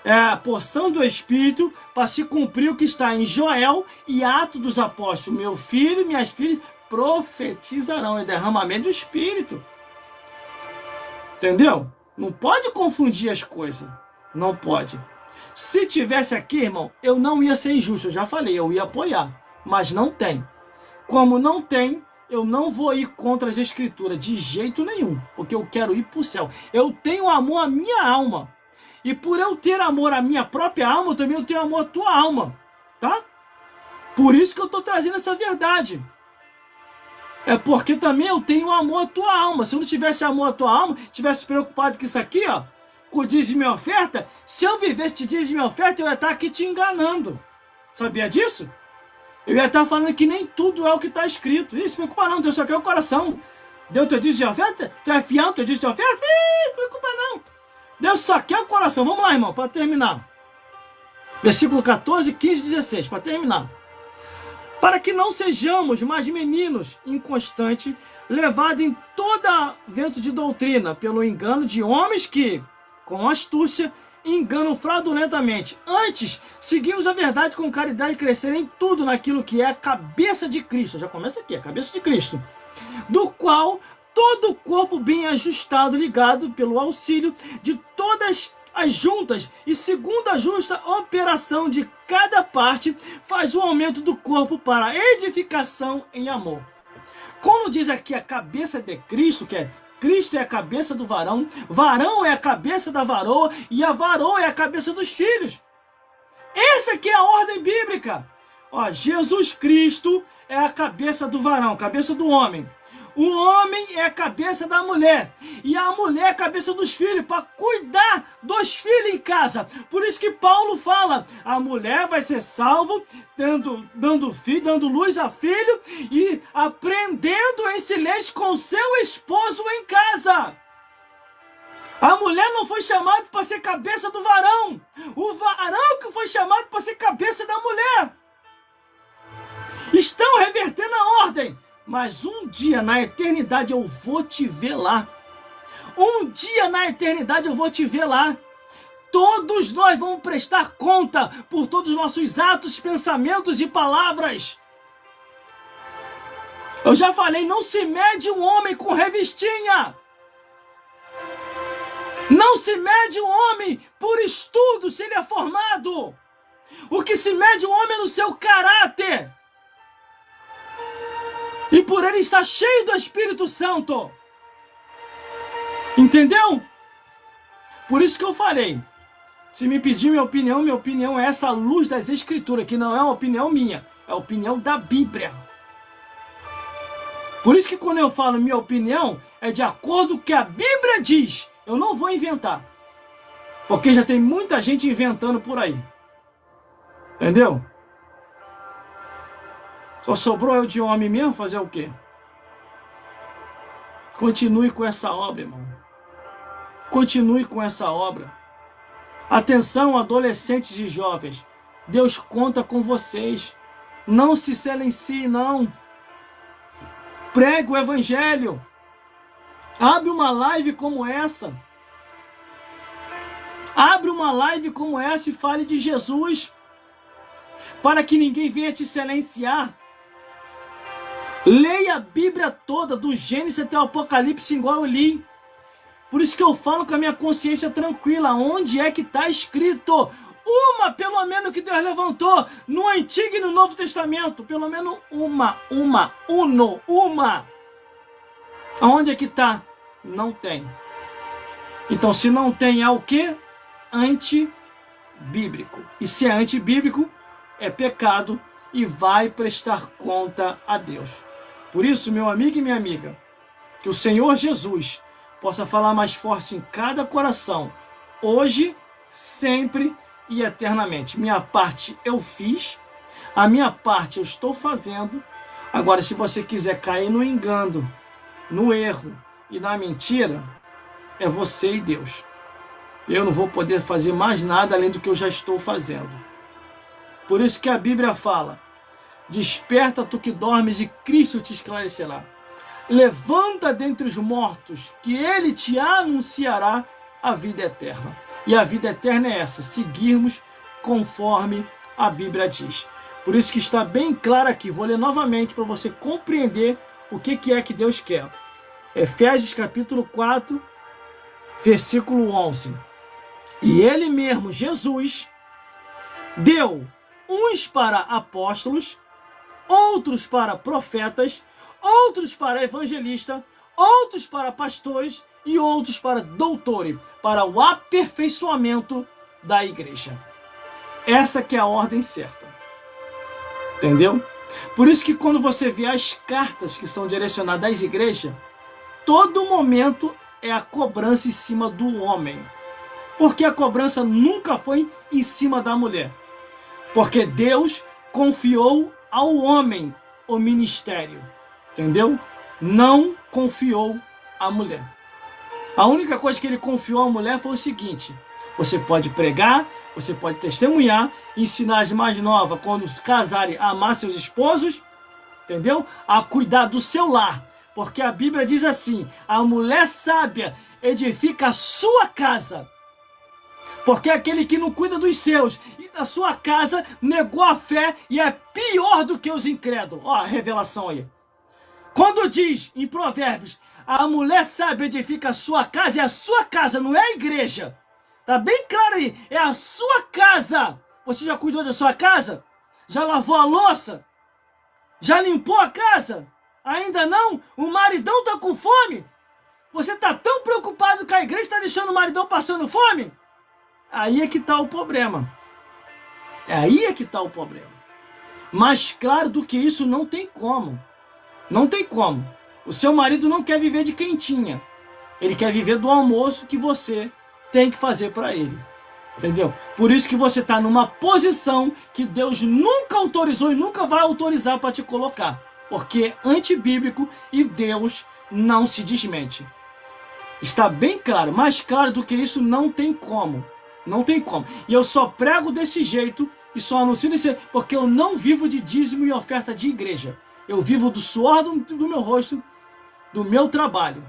É a porção do Espírito para se cumprir o que está em Joel e Atos dos Apóstolos. Meu filho e minhas filhas profetizarão, é derramamento do Espírito. Entendeu? Não pode confundir as coisas. Não pode. Se tivesse aqui, irmão, eu não ia ser injusto. Eu já falei, eu ia apoiar. Mas não tem. Como não tem, eu não vou ir contra as Escrituras de jeito nenhum. Porque eu quero ir para o céu. Eu tenho amor à minha alma. E por eu ter amor à minha própria alma, eu também tenho amor à tua alma. Tá? Por isso que eu estou trazendo essa verdade. É porque também eu tenho amor à tua alma. Se eu não tivesse amor à tua alma, tivesse preocupado com isso aqui, ó, com o dízimo e oferta, se eu vivesse de dízimo e oferta, eu ia estar aqui te enganando. Sabia disso? Eu ia estar falando que nem tudo é o que está escrito. Isso, preocupa não, Deus só quer o coração. Deu teu dízimo e oferta? Tu é fiel, teu dízimo e oferta? Preocupa não. Deus só quer o coração. Vamos lá, irmão, para terminar. Versículo 14, 15 e 16, para terminar. Para que não sejamos mais meninos inconstantes, levados em toda vento de doutrina, pelo engano de homens que, com astúcia, enganam fraudulentamente. Antes, seguimos a verdade com caridade e crescer em tudo naquilo que é a cabeça de Cristo. Já começa aqui, a cabeça de Cristo. Do qual todo o corpo bem ajustado, ligado pelo auxílio de todas as juntas e segundo a justa operação de cada parte, faz o aumento do corpo para a edificação em amor. Como diz aqui a cabeça de Cristo, que é Cristo é a cabeça do varão, varão é a cabeça da varoa e a varoa é a cabeça dos filhos. Essa aqui é a ordem bíblica. Ó, Jesus Cristo é a cabeça do varão, cabeça do homem. O homem é a cabeça da mulher. E a mulher é a cabeça dos filhos, para cuidar dos filhos em casa. Por isso que Paulo fala, a mulher vai ser salva, dando luz a filho e aprendendo em silêncio com seu esposo em casa. A mulher não foi chamada para ser cabeça do varão. O varão que foi chamado para ser cabeça da mulher. Estão revertendo a ordem. Mas um dia na eternidade eu vou te ver lá. Um dia na eternidade eu vou te ver lá. Todos nós vamos prestar conta por todos os nossos atos, pensamentos e palavras. Eu já falei, não se mede um homem com revistinha. Não se mede um homem por estudo, se ele é formado. O que se mede um homem é no seu caráter. E por ele estar cheio do Espírito Santo. Entendeu? Por isso que eu falei. Se me pedir minha opinião é essa luz das Escrituras, que não é uma opinião minha, é a opinião da Bíblia. Por isso que quando eu falo minha opinião, é de acordo com o que a Bíblia diz. Eu não vou inventar. Porque já tem muita gente inventando por aí. Entendeu? Só sobrou eu de homem mesmo fazer o quê? Continue com essa obra, irmão. Continue com essa obra. Atenção, adolescentes e jovens. Deus conta com vocês. Não se silencie, não. Pregue o evangelho. Abre uma live como essa. Abre uma live como essa e fale de Jesus. Para que ninguém venha te silenciar. Leia a Bíblia toda, do Gênesis até o Apocalipse, igual eu li. Por isso que eu falo com a minha consciência tranquila. Onde é que está escrito? Uma, pelo menos, que Deus levantou no Antigo e no Novo Testamento. Pelo menos uma. Aonde é que está? Não tem. Então, se não tem, é o quê? Antibíblico. E se é antibíblico, é pecado e vai prestar conta a Deus. Por isso, meu amigo e minha amiga, que o Senhor Jesus possa falar mais forte em cada coração, hoje, sempre e eternamente. Minha parte eu fiz, a minha parte eu estou fazendo. Agora, se você quiser cair no engano, no erro e na mentira, é você e Deus. Eu não vou poder fazer mais nada além do que eu já estou fazendo. Por isso que a Bíblia fala: desperta tu que dormes e Cristo te esclarecerá. Levanta dentre os mortos, que ele te anunciará a vida eterna. E a vida eterna é essa: seguirmos conforme a Bíblia diz. Por isso que está bem claro aqui. Vou ler novamente para você compreender o que é que Deus quer. Efésios capítulo 4, versículo 11. E ele mesmo, Jesus, deu uns para apóstolos, outros para profetas, outros para evangelistas, outros para pastores e outros para doutores, para o aperfeiçoamento da igreja. Essa que é a ordem certa. Entendeu? Por isso que quando você vê as cartas que são direcionadas às igrejas, todo momento é a cobrança em cima do homem. Porque a cobrança nunca foi em cima da mulher. Porque Deus confiou ao homem o ministério. Entendeu? Não confiou à mulher. A única coisa que ele confiou à mulher foi o seguinte: você pode pregar, você pode testemunhar, ensinar as mais novas, quando casarem, a amar seus esposos, entendeu? A cuidar do seu lar. Porque a Bíblia diz assim: a mulher sábia edifica a sua casa. Porque aquele que não cuida dos seus e da sua casa negou a fé e é pior do que os incrédulos. Ó, a revelação aí. Quando diz em Provérbios: a mulher sábia edifica a sua casa, é a sua casa, não é a igreja. Tá bem claro aí, é a sua casa. Você já cuidou da sua casa? Já lavou a louça? Já limpou a casa? Ainda não? O maridão tá com fome? Você tá tão preocupado com a igreja, tá deixando o maridão passando fome? Aí é que tá o problema. Aí é que tá o problema. Mais claro do que isso não tem como. Não tem como. O seu marido não quer viver de quentinha. Ele quer viver do almoço que você tem que fazer para ele. Entendeu? Por isso que você está numa posição que Deus nunca autorizou e nunca vai autorizar para te colocar. Porque é antibíblico e Deus não se desmente. Está bem claro. Mais claro do que isso não tem como. Não tem como. E eu só prego desse jeito e só anuncio desse jeito porque eu não vivo de dízimo e oferta de igreja. Eu vivo do suor do meu rosto, do meu trabalho,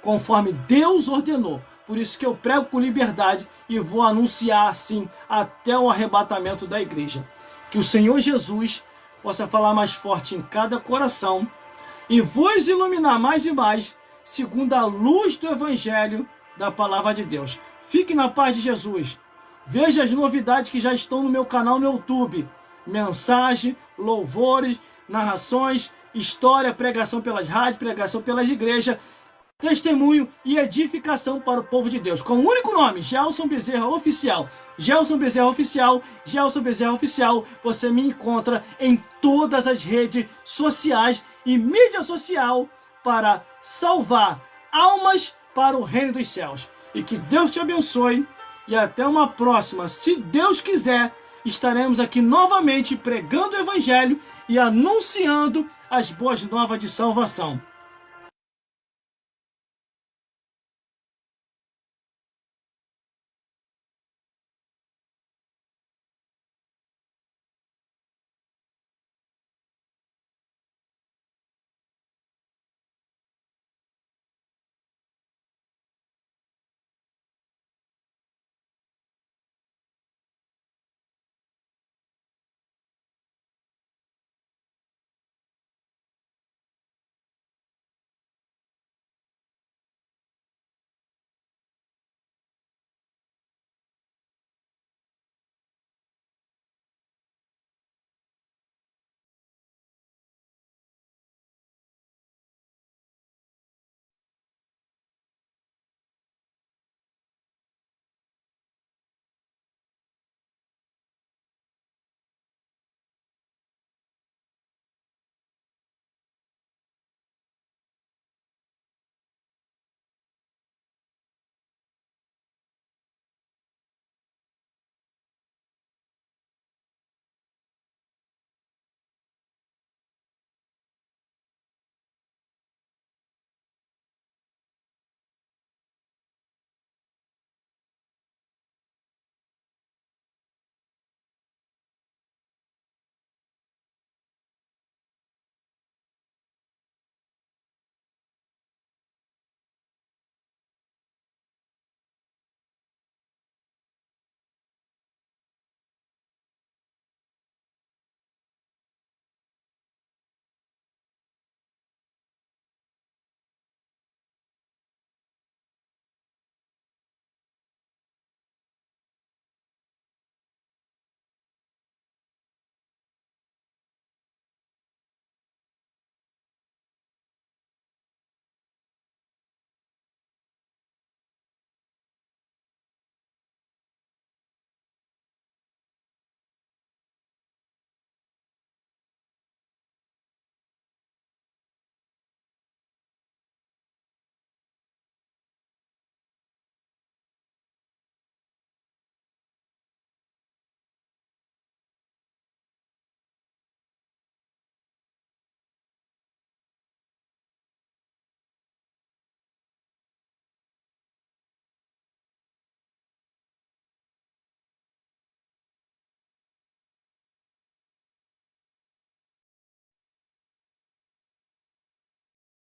conforme Deus ordenou. Por isso que eu prego com liberdade e vou anunciar assim até o arrebatamento da igreja. Que o Senhor Jesus possa falar mais forte em cada coração e vos iluminar mais e mais, segundo a luz do Evangelho da Palavra de Deus. Fique na paz de Jesus. Veja as novidades que já estão no meu canal no YouTube. Mensagem, louvores, narrações, história, pregação pelas rádios, pregação pelas igrejas, testemunho e edificação para o povo de Deus. Com o único nome, Gelson Bezerra Oficial. Gelson Bezerra Oficial, Gelson Bezerra Oficial. Você me encontra em todas as redes sociais e mídia social para salvar almas para o reino dos céus. E que Deus te abençoe e até uma próxima. Se Deus quiser, estaremos aqui novamente pregando o Evangelho e anunciando as boas novas de salvação.